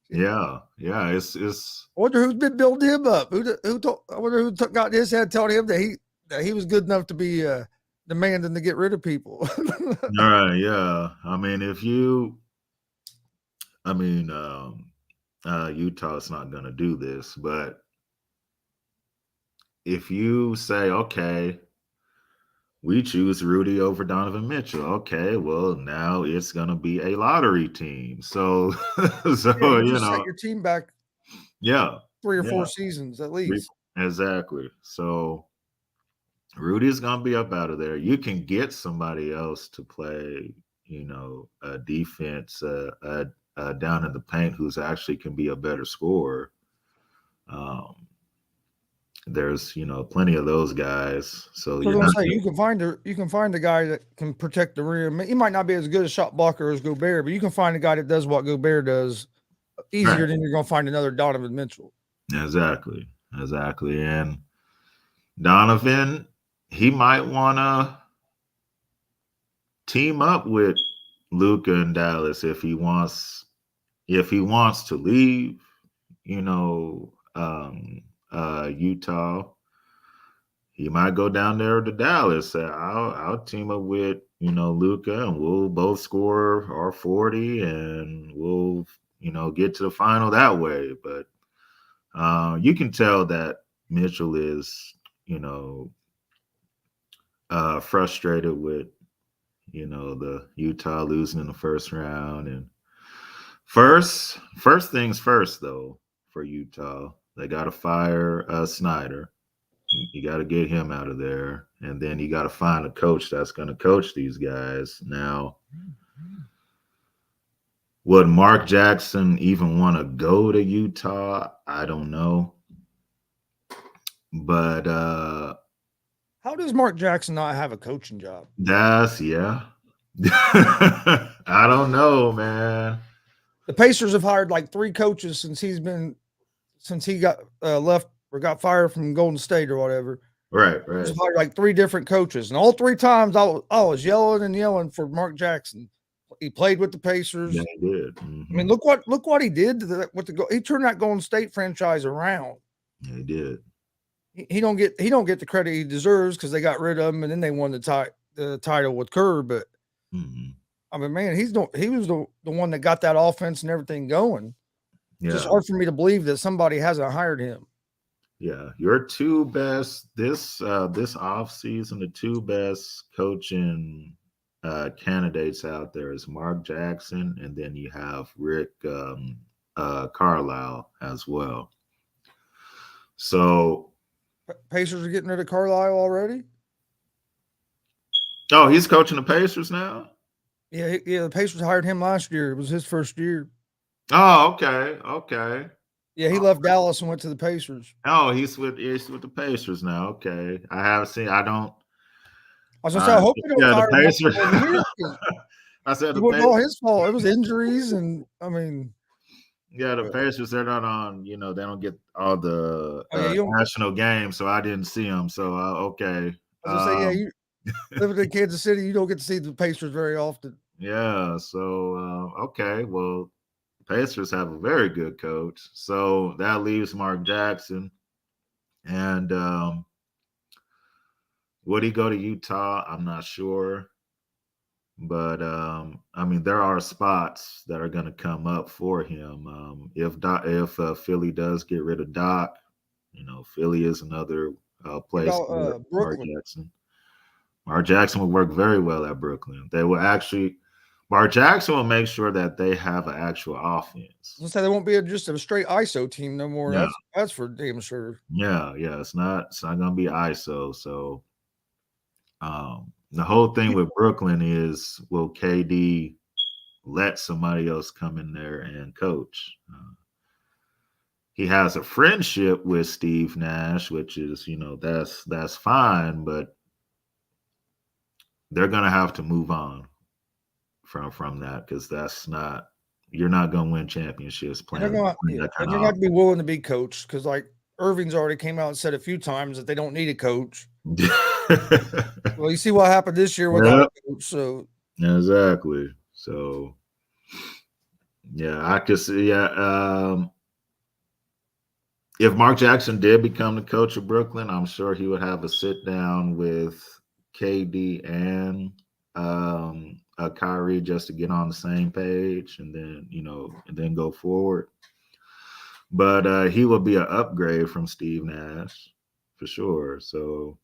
yeah. It's. I wonder who's been building him up. I wonder who got his head telling him that he was good enough to be demanding to get rid of people. All right. Yeah. I mean, Utah's not going to do this, but if you say, okay, we choose Rudy over Donovan Mitchell, okay, well, now it's going to be a lottery team. So, set your team back. Yeah. 3 or 4 seasons at least. Exactly. So Rudy's going to be up out of there. You can get somebody else to play, a defense down in the paint who's actually can be a better scorer. There's plenty of those guys. So you can find a guy that can protect the rim. He might not be as good a shot blocker as Gobert, but you can find a guy that does what Gobert does easier than you're going to find another Donovan Mitchell. Exactly. And Donovan, he might want to team up with Luka and Dallas if he wants to leave, Utah. He might go down there to Dallas. I'll team up with, Luka, and we'll both score our 40 and we'll, get to the final that way. But you can tell that Mitchell is, frustrated with, the Utah losing in the first round. And first things first, though, for Utah, they got to fire Snyder. You got to get him out of there. And then you got to find a coach that's going to coach these guys. Now, would Mark Jackson even want to go to Utah? I don't know. But how does Mark Jackson not have a coaching job? I don't know, man. The Pacers have hired like 3 coaches since he got left or got fired from Golden State or whatever. Right. He's hired like 3 different coaches, and all 3 times I was yelling for Mark Jackson. He played with the Pacers. Yeah, he did. Mm-hmm. I mean, look what he did he turned that Golden State franchise around. Yeah, he did. He don't get the credit he deserves because they got rid of him and then they won the title with Kerr. But I mean, man, he was the one that got that offense and everything going. Yeah. It's just hard for me to believe that somebody hasn't hired him. Yeah, your 2 best this offseason, the 2 best coaching candidates out there is Mark Jackson, and then you have Rick Carlisle as well. So Pacers are getting rid of Carlisle already? Oh, he's coaching the Pacers now? Yeah, the Pacers hired him last year. It was his first year. Oh, okay. Yeah, he left Dallas and went to the Pacers. Oh, he's with the Pacers now. Okay. I was gonna say, I hope they don't fire the Pacers. I said it wasn't all his fault. It was injuries, and I mean, yeah, the Pacers, they're not on. They don't get all the national games, so I didn't see them. So okay. I was gonna say, you living in Kansas City, you don't get to see the Pacers very often. Yeah. So okay, well, Pacers have a very good coach, so that leaves Mark Jackson, and would he go to Utah? I'm not sure. But I mean, there are spots that are going to come up for him. If Philly does get rid of Doc, Philly is another place About for Mark Brooklyn. Jackson. Mark Jackson will work very well at Brooklyn. They will actually. Mark Jackson will make sure that they have an actual offense. Let's say they won't be just a straight ISO team no more. Yeah. That's for damn sure. Yeah. It's not gonna be ISO. So the whole thing with Brooklyn is, will KD let somebody else come in there and coach? He has a friendship with Steve Nash, which is, that's fine, but they're gonna have to move on from that, because you're not gonna win championships playing. And they're not to be willing to be coached, because like Irving's already came out and said a few times that they don't need a coach. Well, you see what happened this year without a coach. So exactly. So yeah, I could see. Yeah, if Mark Jackson did become the coach of Brooklyn, I'm sure he would have a sit down with KD and Kyrie just to get on the same page, and then go forward. But he will be an upgrade from Steve Nash for sure. So,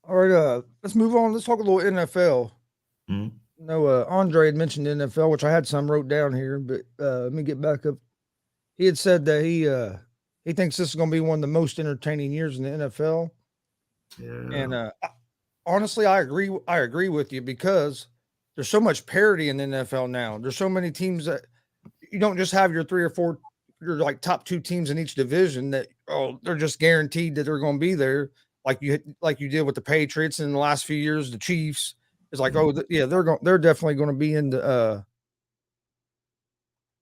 all right, let's move on. Let's talk a little NFL. No, Andre had mentioned the NFL, which I had some wrote down here, but let me get back up. He had said that he thinks this is going to be one of the most entertaining years in the NFL. Yeah. And honestly, I agree with you, because there's so much parity in the NFL now. There's so many teams that you don't just have your 3 or 4, your like top 2 teams in each division that they're just guaranteed that they're going to be there, like you did with the Patriots in the last few years. The Chiefs is like, they're definitely going to be in the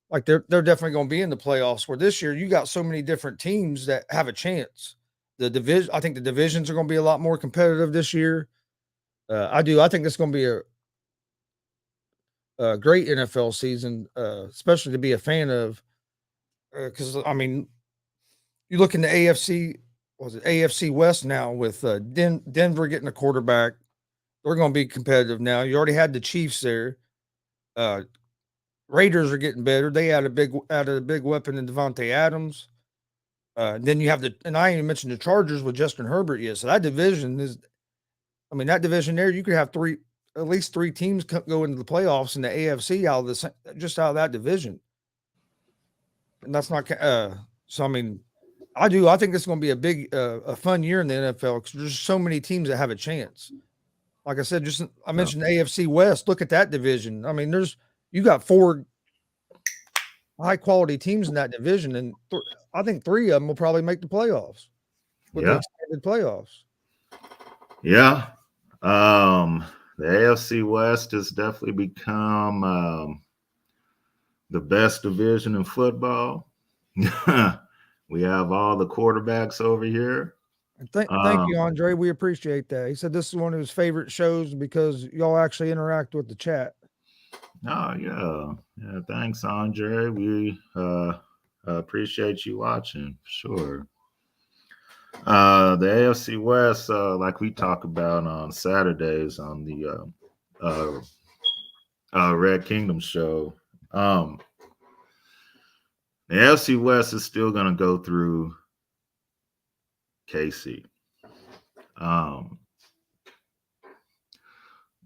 they're definitely going to be in the playoffs. Where this year you got so many different teams that have a chance. I think the divisions are going to be a lot more competitive this year. I think it's going to be a great NFL season, especially to be a fan of. Because I mean, you look in the AFC West now with Denver getting a quarterback. They're going to be competitive now. You already had the Chiefs there. Raiders are getting better. They added a big weapon in Devontae Adams. Then you have and I ain't even mentioned the Chargers with Justin Herbert yet. So that division there, you could have at least three teams go into the playoffs in the AFC out of that division. And that's not, so I mean, I think it's going to be a big, a fun year in the NFL, because there's so many teams that have a chance. Like I said, I mentioned the AFC West. Look at that division. I mean, you got 4 high quality teams in that division, and I think 3 of them will probably make the playoffs with the extended playoffs. Yeah. The AFC West has definitely become the best division in football. We have all the quarterbacks over here. Thank you, Andre. We appreciate that. He said this is one of his favorite shows because y'all actually interact with the chat. Oh, yeah. Thanks, Andre. We appreciate you watching, for sure. The AFC West, like we talk about on Saturdays on the Red Kingdom show, the AFC West is still going to go through KC.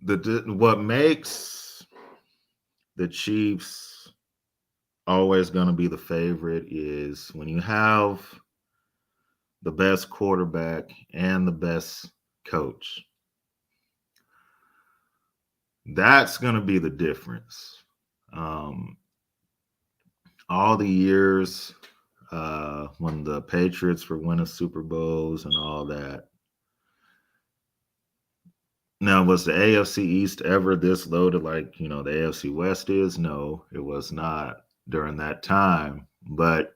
What makes the Chiefs always going to be the favorite is when you have the best quarterback and the best coach. That's going to be the difference. All the years when the Patriots were winning Super Bowls and all that. Now, was the AFC East ever this loaded like, the AFC West is? No, it was not during that time. But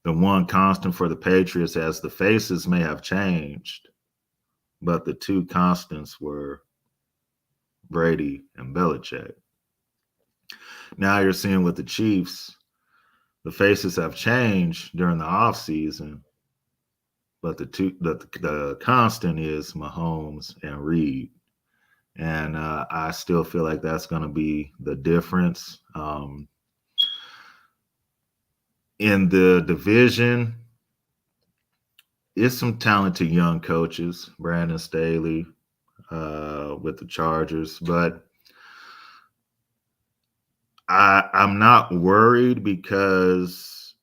the one constant for the Patriots, as the faces may have changed, but the 2 constants were Brady and Belichick. Now you're seeing with the Chiefs, the faces have changed during the offseason, but the constant is Mahomes and Reed. And I still feel like that's going to be the difference. In the division, it's some talented young coaches, Brandon Staley with the Chargers, but I'm not worried because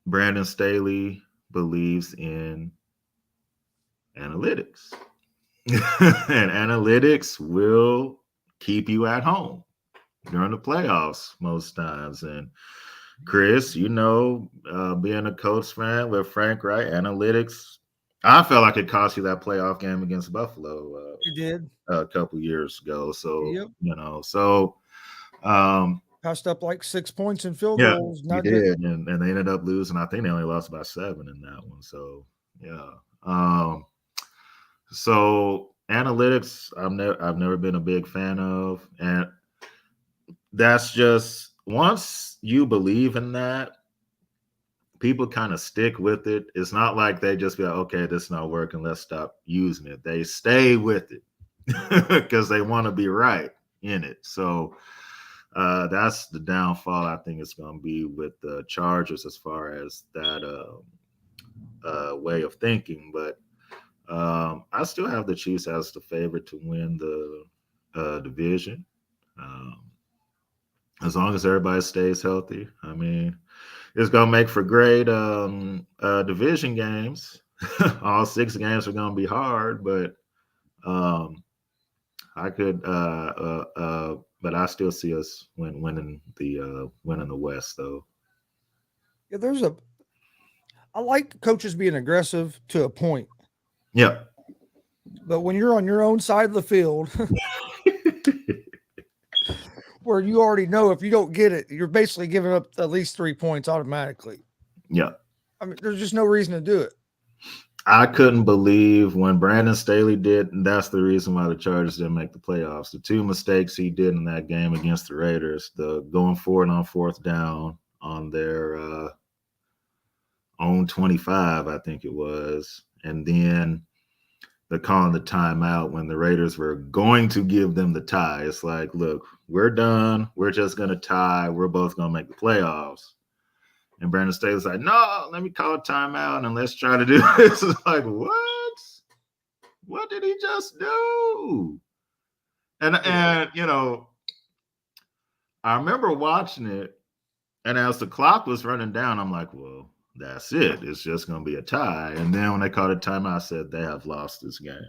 Brandon Staley believes in analytics. And analytics will keep you at home during the playoffs most times. And Chris, being a Colts fan with Frank, right? Analytics, I felt like it cost you that playoff game against Buffalo. It did a couple years ago. So, Yep. Passed up like 6 points in field goals. He did, and they ended up losing. I think they only lost by 7 in that one. So, yeah. So analytics, I've never been a big fan of, and that's just once you believe in that, people kind of stick with it. It's not like they just be like, okay, this is not working, let's stop using it. They stay with it because they want to be right in it. So that's the downfall I think it's going to be with the Chargers as far as that way of thinking. But I still have the Chiefs as the favorite to win the division. As long as everybody stays healthy. I mean, it's going to make for great division games. All 6 games are going to be hard, but but I still see us winning the West, though. Yeah, I like coaches being aggressive to a point. Yeah. But when you're on your own side of the field, where you already know if you don't get it, you're basically giving up at least 3 points automatically. Yeah. I mean, there's just no reason to do it. I couldn't believe when Brandon Staley did, and that's the reason why the Chargers didn't make the playoffs. The 2 mistakes he did in that game against the Raiders, the going forward on 4th down on their own 25, I think it was, and then the calling the timeout when the Raiders were going to give them the tie. It's like, look, we're done. We're just going to tie. We're both going to make the playoffs. And Brandon Staley's like, no, let me call a timeout and let's try to do this. It's like, what? What did he just do? And I remember watching it, and as the clock was running down, I'm like, well, that's it. It's just going to be a tie. And then when they called a timeout, I said, they have lost this game.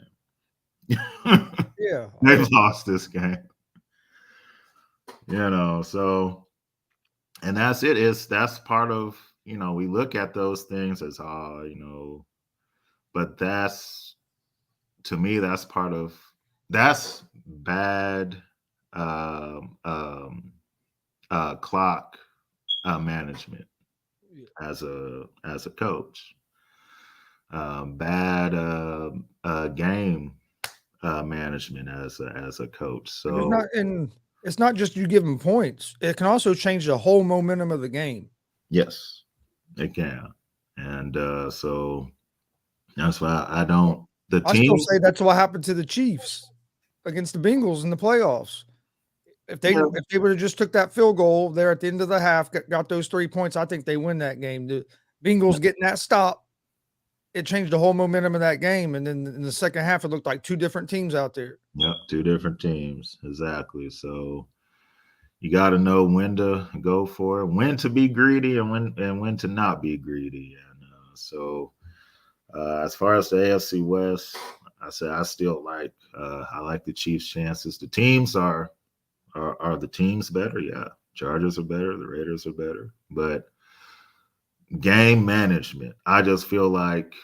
Yeah. They've lost this game. So, and that's it. That's part of, we look at those things as, but to me, that's part of, that's bad clock management. As a coach, bad game management as a coach. So it's not just you give them points; it can also change the whole momentum of the game. Yes, it can, and so that's why I don't. I still say that's what happened to the Chiefs against the Bengals in the playoffs. If they would have just took that field goal there at the end of the half, got those 3 points, I think they win that game. The Bengals getting that stop, it changed the whole momentum of that game. And then in the second half, it looked like 2 different teams out there. Yep, 2 different teams. Exactly. So you got to know when to go for it, when to be greedy, and when to not be greedy. And as far as the AFC West, I still like I like the Chiefs' chances. The teams are the teams better? Yeah. Chargers are better. The Raiders are better. But game management, I just feel like,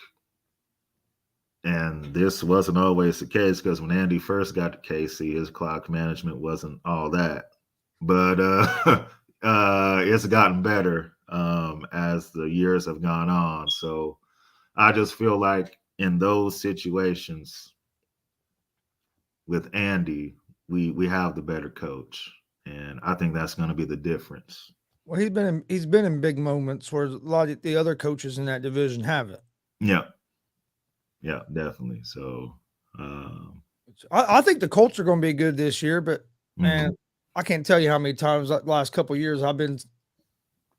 and this wasn't always the case because when Andy first got to KC, his clock management wasn't all that. But it's gotten better as the years have gone on. So I just feel like in those situations with Andy, we have the better coach, and I think that's going to be the difference. Well, he's been in big moments where a lot of the other coaches in that division haven't. Yeah, definitely. So I think the Colts are going to be good this year, but man, Mhm. I can't tell you how many times the last couple of years I've been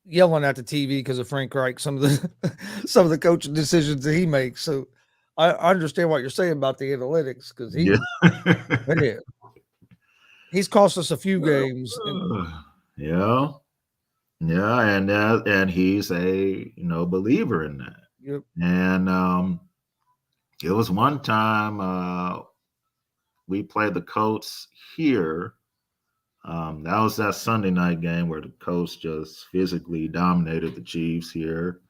yelling at the TV because of Frank Reich, some of the some of the coaching decisions that he makes. So I understand what you're saying about the analytics because Yeah. yeah, he's cost us a few games. And Yeah. Yeah, and he's a believer in that. yep, And it was one time we played the Colts here. That was that Sunday night game where the Colts just physically dominated the Chiefs here.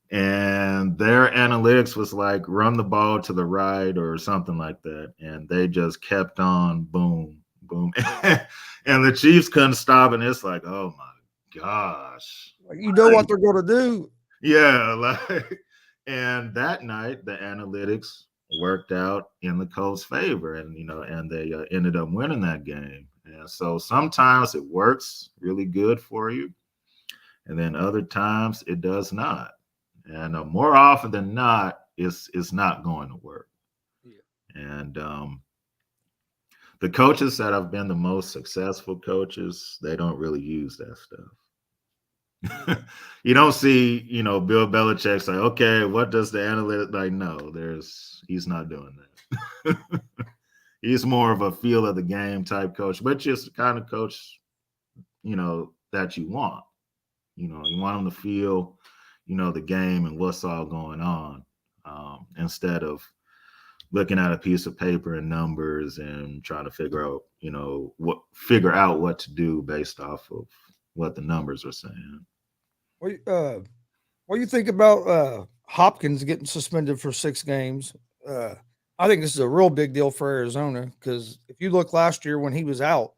And their analytics was like run the ball to the right or something like that. And they just kept on boom, boom. And the Chiefs couldn't stop. And it's like, oh my gosh. you know what they're going to do. Yeah, like, and that night the analytics worked out in the Colts' favor, and they ended up winning that game. And so sometimes it works really good for you, and then other times it does not. And more often than not, it's not going to work. Yeah. And the coaches that have been the most successful coaches, they don't really use that stuff. You don't see, Bill Belichick say, okay, what does the analytic like? No, he's not doing that. He's more of a feel of the game type coach, but just the kind of coach, that you want. You want him to feel, the game and what's all going on, instead of looking at a piece of paper and numbers and trying to figure out what to do based off of what the numbers are saying. What do you think about Hopkins getting suspended for 6 games? I think this is a real big deal for Arizona because if you look last year when he was out,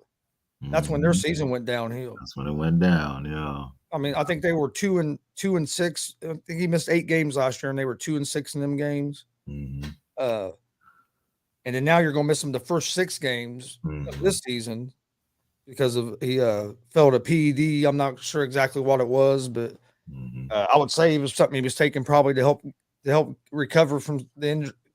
that's when their season went downhill. That's when it went down. Yeah. I mean, I think they were 2-6. I think he missed 8 games last year, and they were 2-6 in them games. Mm-hmm. And then now you're going to miss him the first 6 games of this season because of he felt a PED. I'm not sure exactly what it was, but I would say it was something he was taking probably to help recover from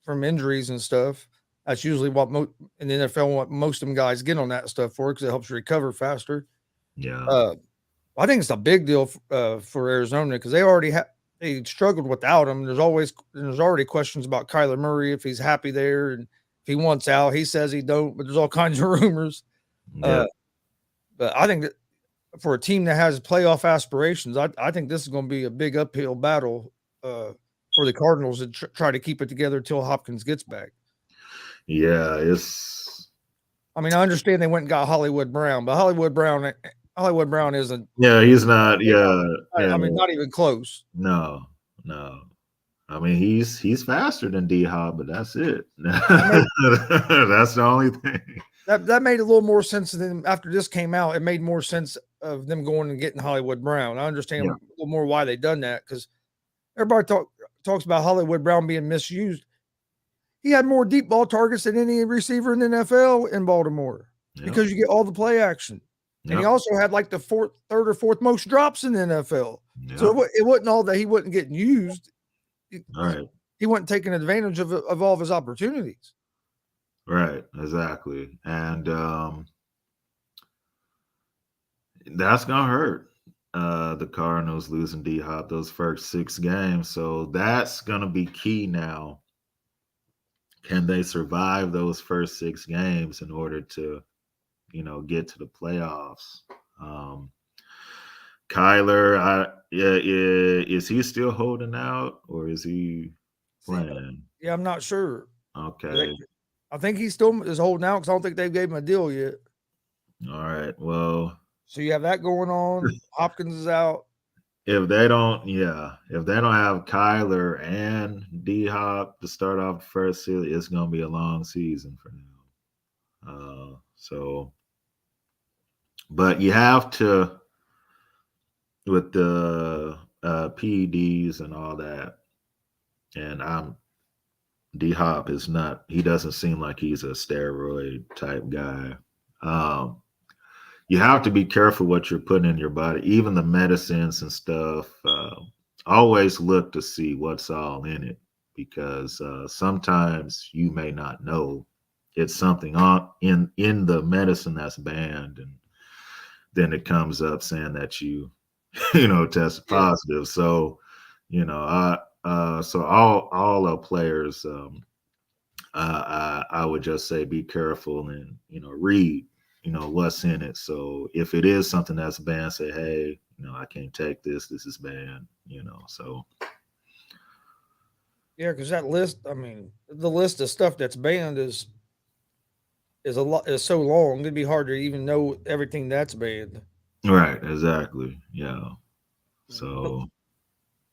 from injuries and stuff. That's usually what in the NFL what most of them guys get on that stuff for because it helps you recover faster. Yeah. I think it's a big deal for Arizona because they struggled without him. There's already questions about Kyler Murray if he's happy there and if he wants out. He says he don't, but there's all kinds of rumors. Yeah. But I think that for a team that has playoff aspirations, I think this is going to be a big uphill battle for the Cardinals to try to keep it together until Hopkins gets back. Yeah, I mean, I understand they went and got Hollywood Brown, but Hollywood Brown isn't. Yeah, he's not. Yeah, I mean, not even close. No. I mean, he's faster than D-Hop, but that's it. That's the only thing. That made a little more sense than after this came out. It made more sense of them going and getting Hollywood Brown. I understand a little more why they done that because everybody talks about Hollywood Brown being misused. He had more deep ball targets than any receiver in the NFL in Baltimore because you get all the play action. And he also had like the third or fourth most drops in the NFL. So it wasn't all that he wasn't getting used. All right. He wasn't taking advantage of all of his opportunities. Right, exactly. And that's going to hurt the Cardinals losing D-Hop those first 6 games. So that's going to be key now. Can they survive those first 6 games in order to, get to the playoffs? Kyler, is he still holding out or is he playing? Yeah, I'm not sure. Okay. I think he still is holding out because I don't think they gave him a deal yet. All right. Well, so you have that going on. Hopkins is out. If they don't have Kyler and D-Hop to start off the first season, it's going to be a long season for them. But you have to, with the PEDs and all that, and D-Hop is not, he doesn't seem like he's a steroid type guy. You have to be careful what you're putting in your body, even the medicines and stuff. Always look to see what's all in it because sometimes you may not know it's something on in the medicine that's banned, and then it comes up saying that you tested positive. So so all our players, I would just say be careful and read what's in it. So if it is something that's banned, say, hey, I can't take this. This is banned. So. Yeah, because that list, I mean, the list of stuff that's banned is so long. It'd be hard to even know everything that's banned. Right, exactly. Yeah. So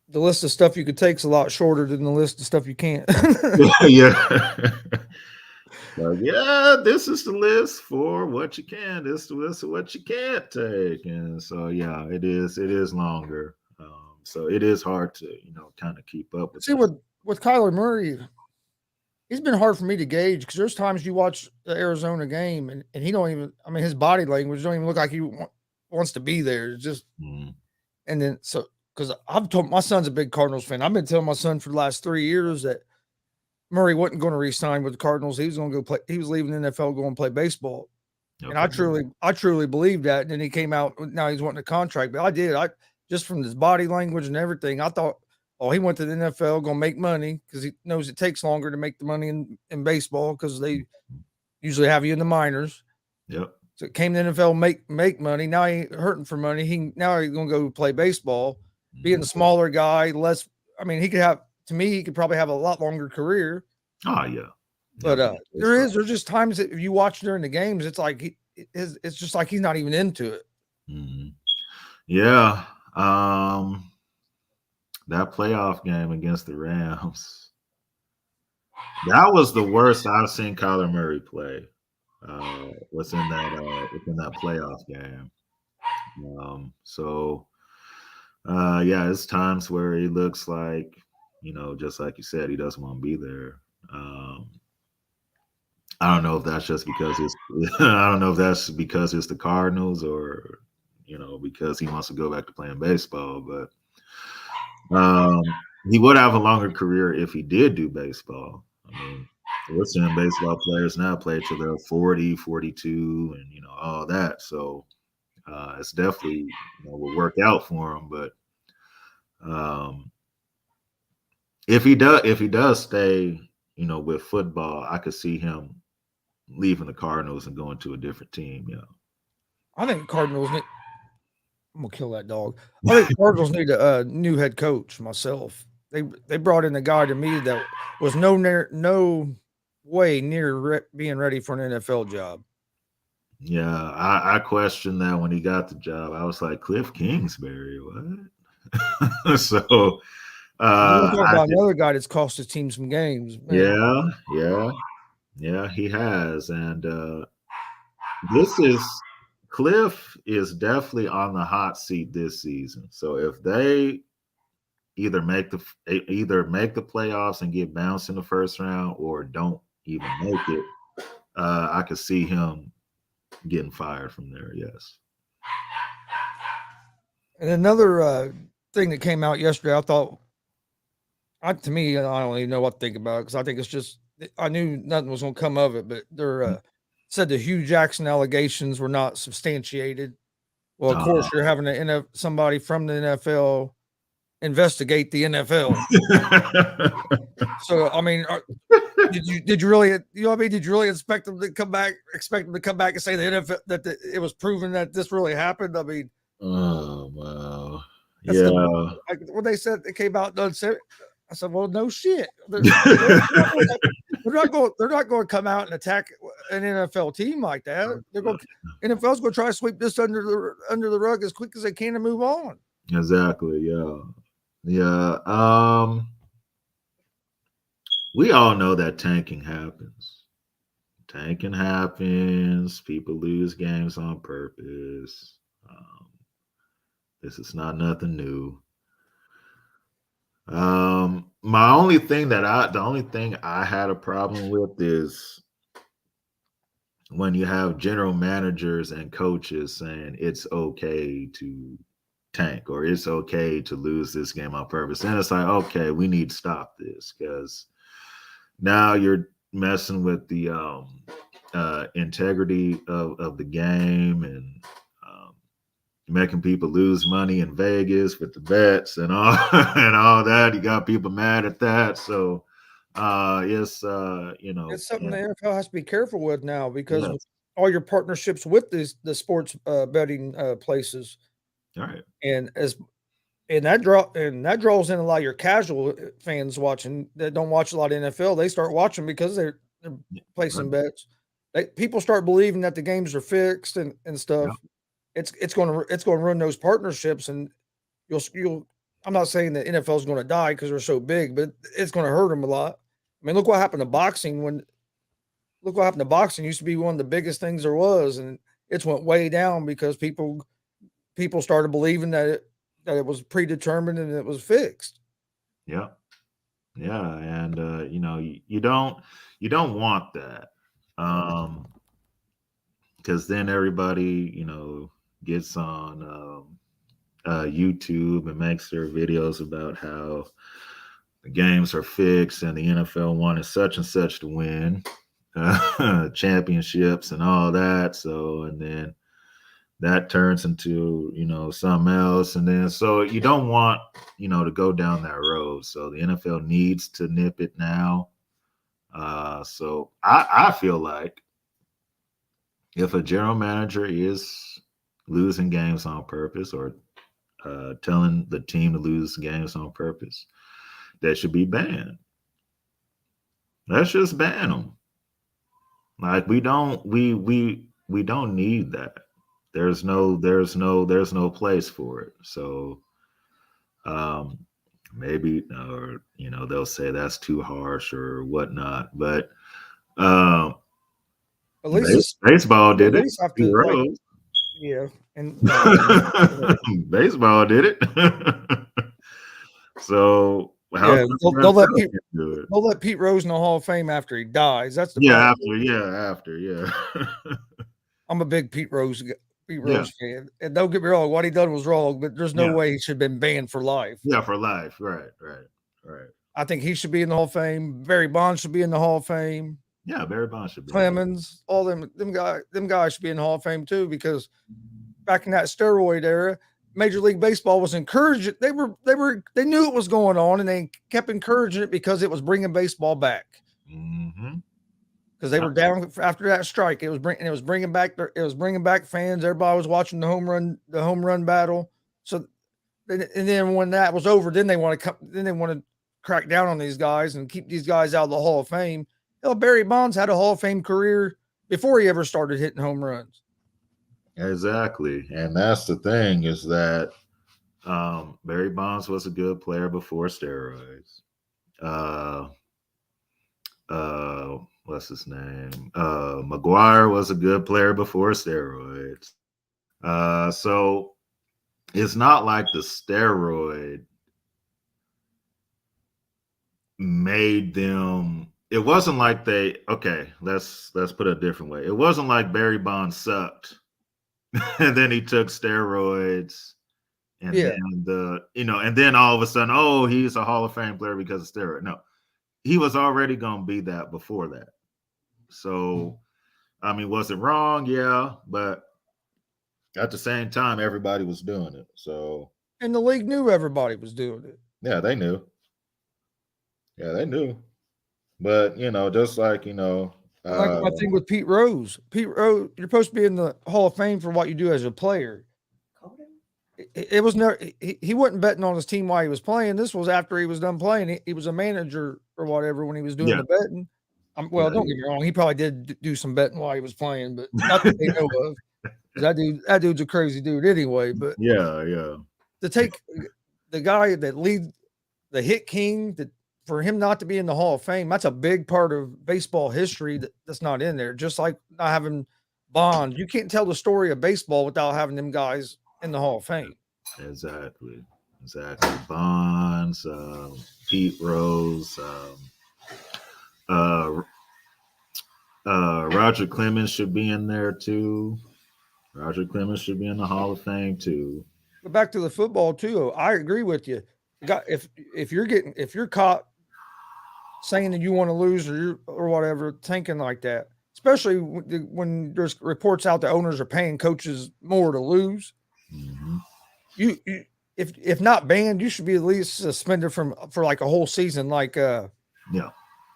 the list of stuff you could take is a lot shorter than the list of stuff you can't. yeah. Like, yeah, this is the list for what you can. This is the list of what you can't take. And so yeah, it is longer. So it is hard to, kind of keep up with. See, with Kyler Murray, he's been hard for me to gauge because there's times you watch the Arizona game and he don't even, I mean, his body language don't even look like he wants to be there. It's just, and then, so, because I've told my son's a big Cardinals fan. I've been telling my son for the last 3 years that Murray wasn't going to re-sign with the Cardinals. He was going to go play. He was leaving the NFL, going to play baseball. Okay. And I truly believed that. And then he came out. Now he's wanting a contract. But I just from his body language and everything, I thought, oh, he went to the NFL, going to make money because he knows it takes longer to make the money in baseball because they usually have you in the minors. Yep. So it came to the NFL, make money. Now he ain't hurting for money. Now he's going to go play baseball, being a smaller guy, less. I mean, he could probably have a lot longer career. Oh yeah. But there's just times that if you watch during the games, it's like it's just like he's not even into it. Mm-hmm. Yeah. That playoff game against the Rams, that was the worst I've seen Kyler Murray play. Within that playoff game. Yeah, it's times where he looks like, just like you said, he doesn't want to be there. I don't know if that's just because it's the Cardinals or, because he wants to go back to playing baseball, but he would have a longer career if he did do baseball. I mean, we're seeing baseball players now play till they're 40, 42, and, all that. So it's definitely, will work out for him. But if he does stay, with football, I could see him leaving the Cardinals and going to a different team. Yeah. I think Cardinals need. I'm gonna kill that dog. I think Cardinals need a new head coach. Myself, they brought in a guy to me that was no way near being ready for an NFL job. Yeah, I questioned that when he got the job. I was like, Cliff Kingsbury, what? So talk about another guy that's cost his team some games. Man. Yeah, he has. And Cliff is definitely on the hot seat this season. So if they either make the playoffs and get bounced in the first round or don't even make it, I could see him getting fired from there. Yes. And another thing that came out yesterday, I thought, to me, I don't even know what to think about it because I think it's just, I knew nothing was going to come of it, but they're said the Hugh Jackson allegations were not substantiated. Well, of course, you're having somebody from the NFL investigate the NFL. So, I mean, did you really, did you really expect them to come back and say the NFL that it was proven that this really happened? I mean, oh wow, yeah. When they said it came out and said, I said, well, no shit. They're not going to come out and attack an NFL team like that. NFL's going to try to sweep this under the rug as quick as they can and move on. Exactly. Yeah. We all know that tanking happens. People lose games on purpose. This is not nothing new. The only thing I had a problem with is when you have general managers and coaches saying it's okay to tank or it's okay to lose this game on purpose. And it's like, okay, we need to stop this because now you're messing with the integrity of the game and making people lose money in Vegas with the bets and all and all that. You got people mad at that. So it's It's something the NFL has to be careful with now because yes. with all your partnerships with the sports betting places, All right. and that draws in a lot of your casual fans watching that don't watch a lot of NFL. They start watching because they're placing bets. People start believing that the games are fixed and stuff. Yeah. It's going to ruin those partnerships, and you'll. I'm not saying that NFL is going to die because they're so big, but it's going to hurt them a lot. I mean, look what happened to boxing look what happened to boxing. It used to be one of the biggest things there was, and it's went way down because people started believing that it was predetermined and it was fixed. Yeah. Yeah. And you don't want that. Because then everybody, gets on YouTube and makes their videos about how the games are fixed and the NFL wanted such and such to win championships and all that. So, and then that turns into, something else. And then, so you don't want, to go down that road. So the NFL needs to nip it now. So I feel like if a general manager is losing games on purpose or telling the team to lose games on purpose, that should be banned. Let's just ban them. Like we don't need that. There's no place for it. So maybe, or they'll say that's too harsh or whatnot. But At least baseball did it. Have to, yeah, and baseball did it. So they'll let Pete Rose in the Hall of Fame after he dies. That's the after. I'm a big Pete Rose fan, and don't get me wrong, what he done was wrong, but there's no way he should have been banned for life. Yeah, for life, right. I think he should be in the Hall of Fame. Barry Bonds should be in the Hall of Fame. Yeah, Barry Bonds should be. Clemens, all them guys should be in the Hall of Fame too, because back in that steroid era, Major League Baseball was encouraged. They knew it was going on, and they kept encouraging it because it was bringing baseball back. Mm-hmm. Because they were down after that strike. It was bringing back fans. Everybody was watching the home run battle. So, and then when that was over, then they want to crack down on these guys and keep these guys out of the Hall of Fame. Hell, Barry Bonds had a Hall of Fame career before he ever started hitting home runs. Exactly. And that's the thing, is that Barry Bonds was a good player before steroids. What's his name? McGuire was a good player before steroids. So it's not like the steroid made them. It wasn't like let's put it a different way. It wasn't like Barry Bonds sucked and then he took steroids and then all of a sudden, he's a Hall of Fame player because of steroid. No, he was already going to be that before that. So, I mean, was it wrong? Yeah, but at the same time, everybody was doing it. So, and the league knew everybody was doing it. Yeah, they knew. But, just like, like my thing with Pete Rose. You're supposed to be in the Hall of Fame for what you do as a player. It was never, he wasn't betting on his team while he was playing. This was after he was done playing. He was a manager or whatever when he was doing the betting. Don't get me wrong. He probably did do some betting while he was playing, but not that they know of. That dude's a crazy dude anyway. But yeah. To take the guy that lead the hit king, for him not to be in the Hall of Fame, that's a big part of baseball history that's not in there. Just like not having Bond. You can't tell the story of baseball without having them guys in the Hall of Fame. Exactly. Bonds, Pete Rose, Roger Clemens should be in there too. Roger Clemens should be in the Hall of Fame too. But back to the football too. I agree with you. If you're caught saying that you want to lose or whatever, thinking like that. Especially when there's reports out that owners are paying coaches more to lose. Mm-hmm. You if not banned, you should be at least suspended for like a whole season, like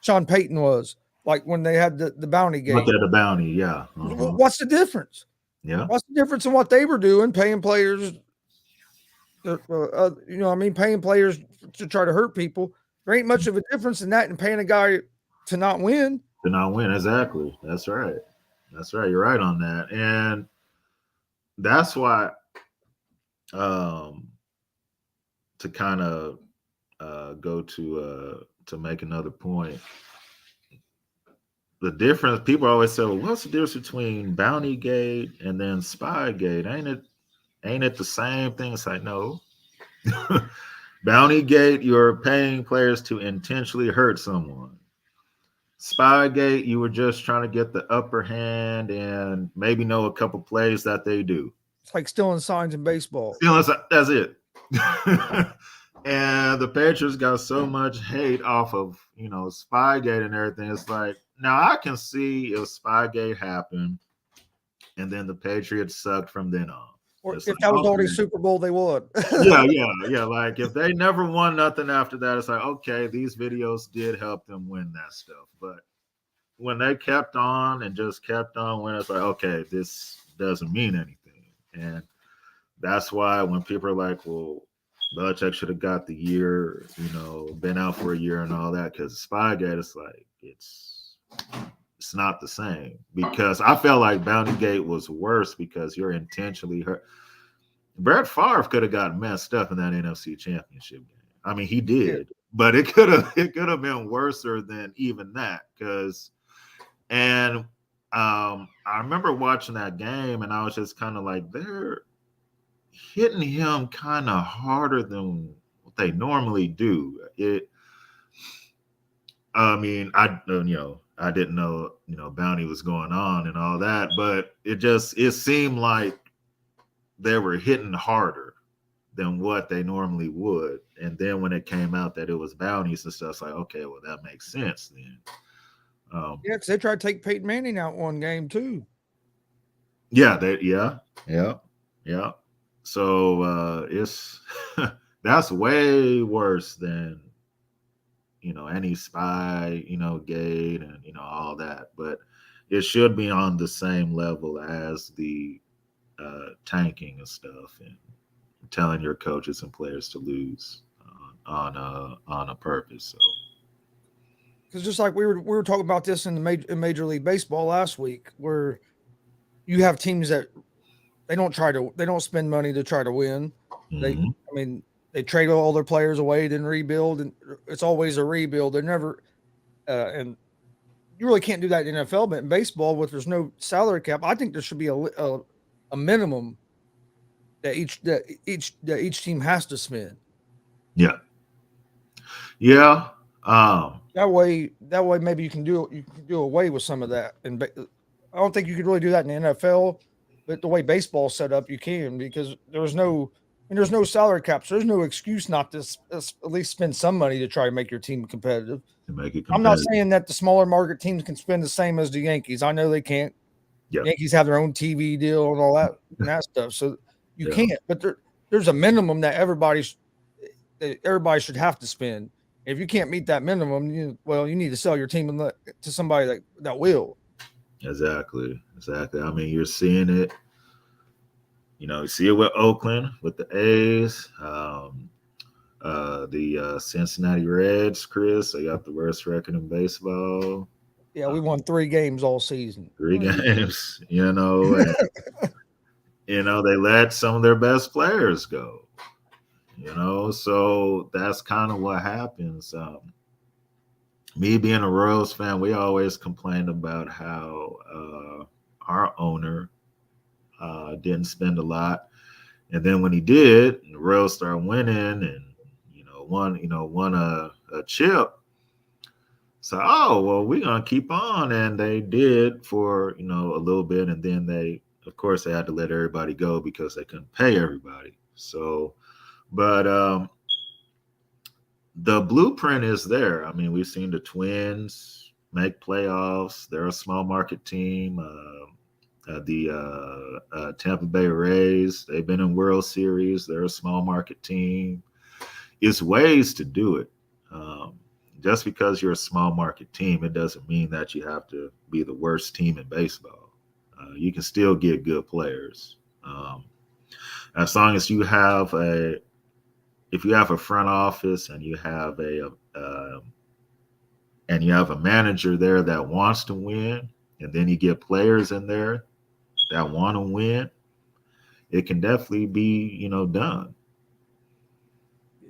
Sean Payton was, like when they had the bounty game. Look at the bounty, yeah. Uh-huh. What's the difference? Yeah. What's the difference in what they were doing, paying players? Paying players to try to hurt people. There ain't much of a difference in that and paying a guy to not win. To not win, exactly. That's right. That's right. You're right on that, and that's why. To kind of go to make another point, the difference, people always say, well, what's the difference between Bounty Gate and then Spy Gate? Ain't it the same thing? It's like, no. Bounty Gate, you're paying players to intentionally hurt someone. Spy Gate, you were just trying to get the upper hand and maybe know a couple plays that they do. It's like stealing signs in baseball. That's it. And the Patriots got so much hate off of, Spygate and everything. It's like, now I can see if Spygate happened and then the Patriots sucked from then on. Or if that was already Super Bowl, they would. Yeah. Like if they never won nothing after that, it's like, okay, these videos did help them win that stuff. But when they kept on and just kept on winning, it's like, okay, this doesn't mean anything. And that's why when people are like, well, Belichick should have got the year, been out for a year and all that, because Spygate, it's like, it's not the same. Because I felt like Bounty Gate was worse because you're intentionally hurt. Brett Favre could have gotten messed up in that NFC Championship game. I mean, he did, but it could have been worse than even that. I remember watching that game, and I was just kind of like, they're hitting him kind of harder than what they normally do. I didn't know, Bounty was going on and all that, but it seemed like they were hitting harder than what they normally would. And then when it came out that it was bounties and stuff, it's like, okay, well, that makes sense then. Because they tried to take Peyton Manning out one game too. Yeah. So it's that's way worse than any spy gate and all that. But it should be on the same level as the tanking and stuff and telling your coaches and players to lose on a purpose. So. Because just like we were talking about this in Major League Baseball last week, where you have teams that they don't spend money to try to win. Mm-hmm. They trade all their players away, then rebuild, and it's always a rebuild. They're never, and you really can't do that in NFL. But in baseball, there's no salary cap, I think there should be a minimum that each team has to spend. Yeah. That way, maybe you can do away with some of that. And I don't think you could really do that in the NFL, but the way baseball's set up, you can, because there's no salary caps. So there's no excuse not to at least spend some money to try to make your team competitive. I'm not saying that the smaller market teams can spend the same as the Yankees. I know they can't. Yep. Yankees have their own TV deal and all that stuff, so you can't. But there's a minimum that everybody should have to spend. If you can't meet that minimum, you need to sell your team to somebody that will. Exactly. I mean, you're seeing it. You see it with Oakland, with the A's, the Cincinnati Reds, Chris. They got the worst record in baseball. Yeah, we won 3 games all season. 3 games, and, they let some of their best players go. So that's kind of what happens. Me being a Royals fan, we always complained about how our owner didn't spend a lot, and then when he did, the Royals started winning and won a chip. So, we're gonna keep on, and they did for a little bit, and then they had to let everybody go because they couldn't pay everybody. So. But the blueprint is there. I mean, we've seen the Twins make playoffs. They're a small market team. The Tampa Bay Rays, they've been in World Series. They're a small market team. It's ways to do it. Just because you're a small market team, it doesn't mean that you have to be the worst team in baseball. You can still get good players. As long as you have if you have a front office and you have a manager there that wants to win, and then you get players in there that want to win, it can definitely be, done.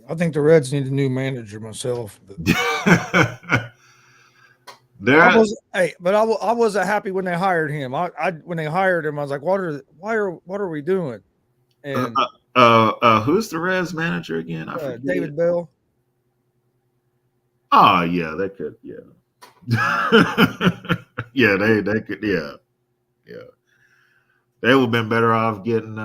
I think the Reds need a new manager myself. I wasn't happy when they hired him. When they hired him, I was like, what are we doing? And who's the Reds manager again? I forget. David Bell. Oh yeah, they could. Yeah, yeah, they could. Yeah. They would have been better off getting.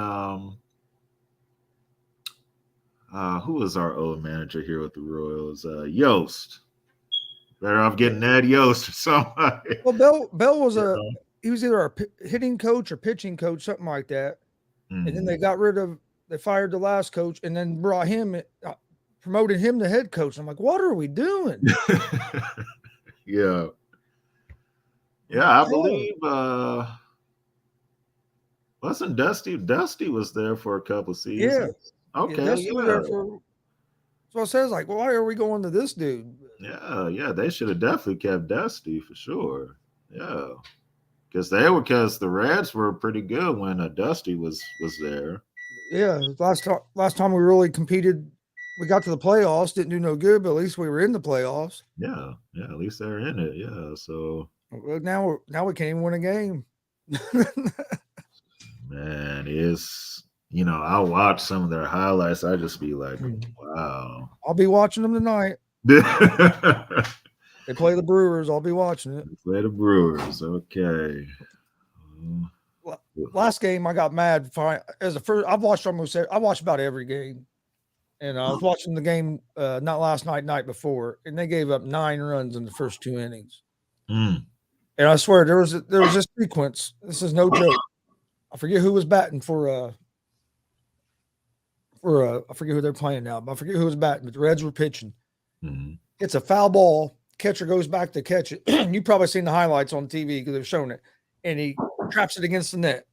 Who was our old manager here with the Royals? Yost. Better off getting Ned Yost or somebody. Well, Bell was he was either a hitting coach or pitching coach, something like that. Mm-hmm. And then they fired the last coach and then brought him, promoted him to head coach. I'm like, what are we doing? Yeah, I believe wasn't Dusty was there for a couple seasons. Yeah. Okay. Yeah, so I says, like, why are we going to this dude? Yeah, they should have definitely kept Dusty for sure. Yeah, because the Reds were pretty good when Dusty was there. Yeah, last time we really competed, we got to the playoffs. Didn't do no good, but at least we were in the playoffs. Yeah, at least they're in it. Yeah, so now we can't even win a game. Man, I'll watch some of their highlights. I just be like, wow. I'll be watching them tonight. They play the Brewers. I'll be watching it. They play the Brewers. Okay. Last game, I got mad. I've watched about every game. And I was watching the game not last night before, and they gave up 9 runs in the first 2 innings. And I swear there was this sequence. This is no joke. I forget who was batting for I forget who they're playing now, but I forget who was batting, but the Reds were pitching. Mm-hmm. It's a foul ball. Catcher goes back to catch it. You've probably seen the highlights on TV because they've shown it. And he traps it against the net.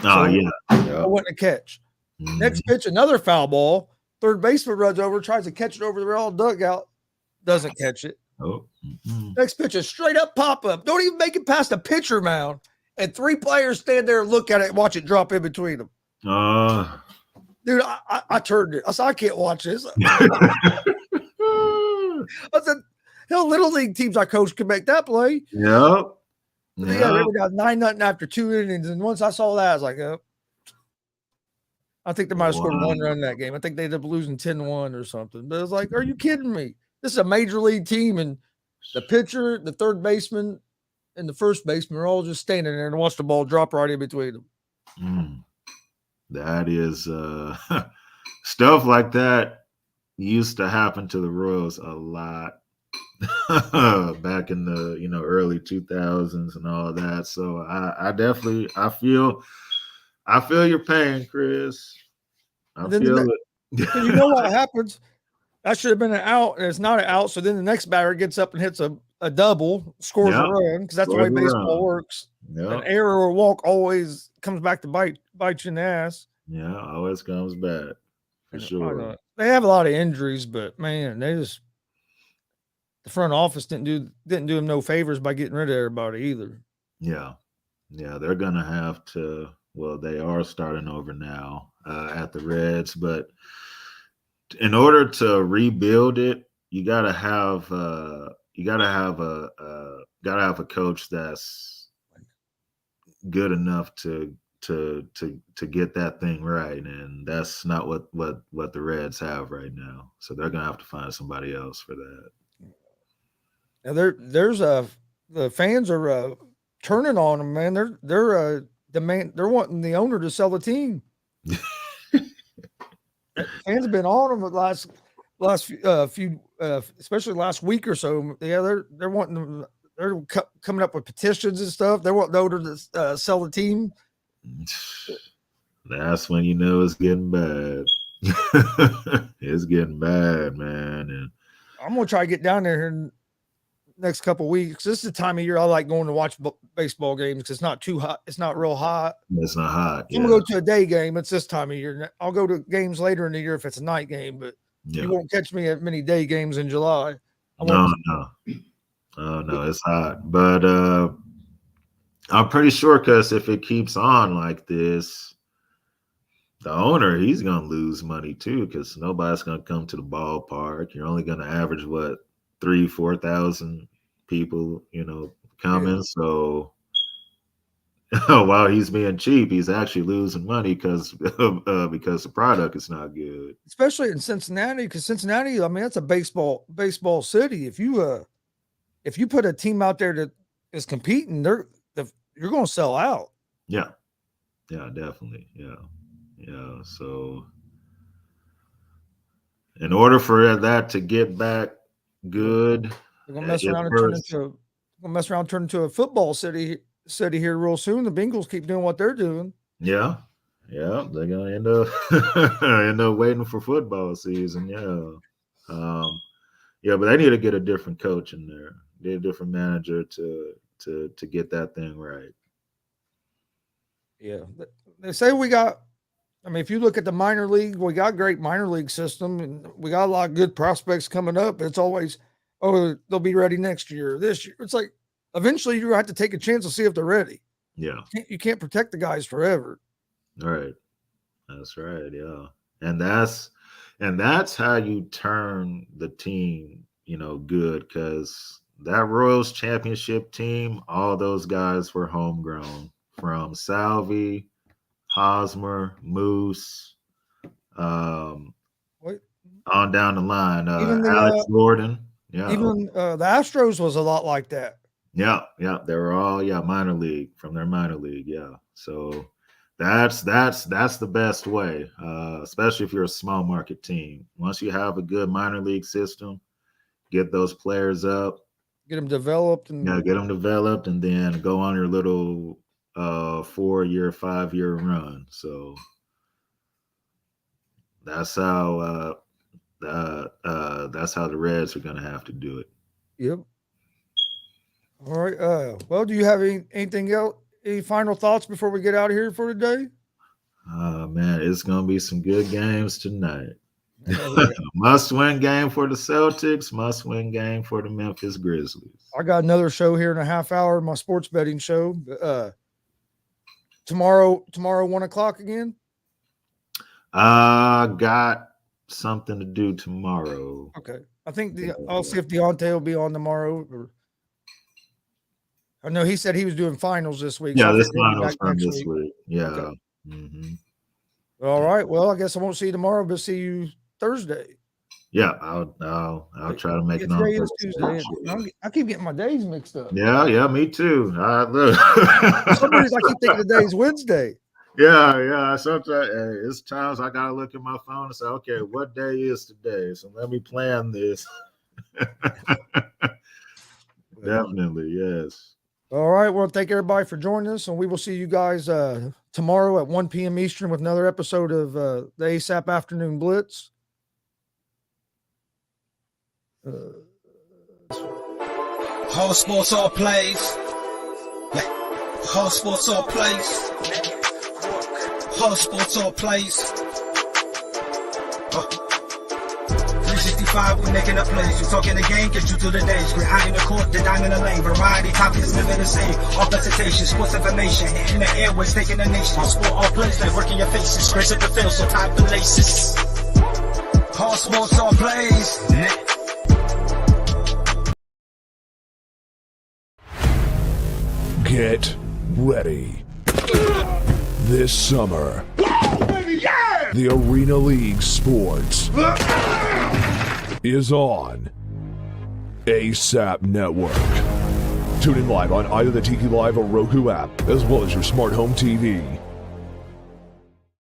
Oh, yeah. I went to catch. Mm-hmm. Next pitch, another foul ball. Third baseman runs over, tries to catch it over the rail dugout. Doesn't catch it. Oh. Mm-hmm. Next pitch, a straight up pop up. Don't even make it past the pitcher mound. And 3 players stand there and look at it and watch it drop in between them. Dude, I turned it. I said, I can't watch this. I said, hell, little league teams I coach can make that play. Yep. They got 9-0 after 2 innings. And once I saw that, I was like, oh. I think they might have scored 1 run in that game. I think they ended up losing 10-1 or something. But it was like, are you kidding me? This is a major league team, and the pitcher, the third baseman, and the first baseman are all just standing there and watch the ball drop right in between them. That is stuff like that used to happen to the Royals a lot back in the early 2000s and all that. So I definitely feel your pain, Chris. I feel it. You know what happens? That should have been an out, and it's not an out. So then the next batter gets up and hits a double, scores a run, because that's the way baseball works. Yep. An error or walk always comes back to bite you in the ass. Yeah, always comes back for sure. They have a lot of injuries, but man, the front office didn't do them no favors by getting rid of everybody either. Yeah, they're gonna have to. Well, they are starting over now at the Reds, but in order to rebuild it, you gotta have a coach that's good enough to get that thing right, and that's not what the Reds have right now. So they're gonna have to find somebody else for that. Now the fans are turning on them, man. They're wanting the owner to sell the team. Fans have been on them the last few especially last week or so. Yeah, they're wanting, they're coming up with petitions and stuff. They want Notre to sell the team. That's when you know it's getting bad. It's getting bad, man. And I'm gonna try to get down there in the next couple of weeks. This is the time of year I like going to watch baseball games because it's not too hot. It's not real hot. It's not hot. I'm gonna go to a day game. It's this time of year. I'll go to games later in the year if it's a night game, but you won't catch me at many day games in July. No, it's hot. But I'm pretty sure because if it keeps on like this, the owner, he's going to lose money too because nobody's going to come to the ballpark. You're only going to average, 3,000-4,000 people, coming. Yeah. So while he's being cheap, he's actually losing money because the product is not good. Especially in Cincinnati, because Cincinnati, I mean, that's a baseball city. If you put a team out there that is competing, you're going to sell out. Yeah, definitely. Yeah. So in order for that to get back good, we're gonna mess around and turn into a football city here real soon. The Bengals keep doing what they're doing. Yeah, they're gonna end up waiting for football season. But they need to get a different coach in there, get a different manager to get that thing right. Yeah, they say we got. I mean, if you look at the minor league, we got a great minor league system, and we got a lot of good prospects coming up. It's always, they'll be ready next year, this year. It's like eventually you have to take a chance to see if they're ready. Yeah, you can't protect the guys forever. All right, that's right. Yeah, and that's how you turn the team, good because that Royals championship team, all those guys were homegrown from Salvi, Hosmer, Moose, on down the line. Alex Gordon. Yeah. Even the Astros was a lot like that. Yeah. They were all minor league from their minor league. Yeah. So that's the best way, especially if you're a small market team. Once you have a good minor league system, get those players up, get them developed, and then go on your little 4-year, 5-year run. So that's how the Reds are going to have to do it. Yep. All right. Well, do you have anything else? Any final thoughts before we get out of here for today? Man, it's going to be some good games tonight. Must-win game for the Celtics. Must-win game for the Memphis Grizzlies. I got another show here in a half hour, my sports betting show. Tomorrow 1:00 again. Got something to do tomorrow. Okay, I think I'll see if Deontay will be on tomorrow. I know he said he was doing finals this week. Yeah, this finals from this week. Yeah. Okay. Mm-hmm. All right. Well, I guess I won't see you tomorrow, but see you Thursday. Yeah, I'll try to make it on Tuesday. I keep getting my days mixed up. Yeah, me too. For some reason, I keep thinking the day's Wednesday. Yeah. Sometimes it's times I gotta look at my phone and say, okay, what day is today? So let me plan this. Definitely, yes. All right. Well, thank everybody for joining us, and we will see you guys tomorrow at 1 p.m. Eastern with another episode of the ASAP Afternoon Blitz. Whole sports all plays. Whole sports all plays. Whole sports all plays. 365, we making a plays. You talking the game, get you to the days. We're high in the court, the dime in the lane. Variety topics, living the same. All presentation, sports information. In the airways, taking the nation. All sport, all plays, like working your faces. Grace at the field, so tie the laces. Whole sports all plays. Get ready. This summer, the Arena League Sports is on ASAP Network. Tune in live on either the Tiki Live or Roku app, as well as your smart home TV.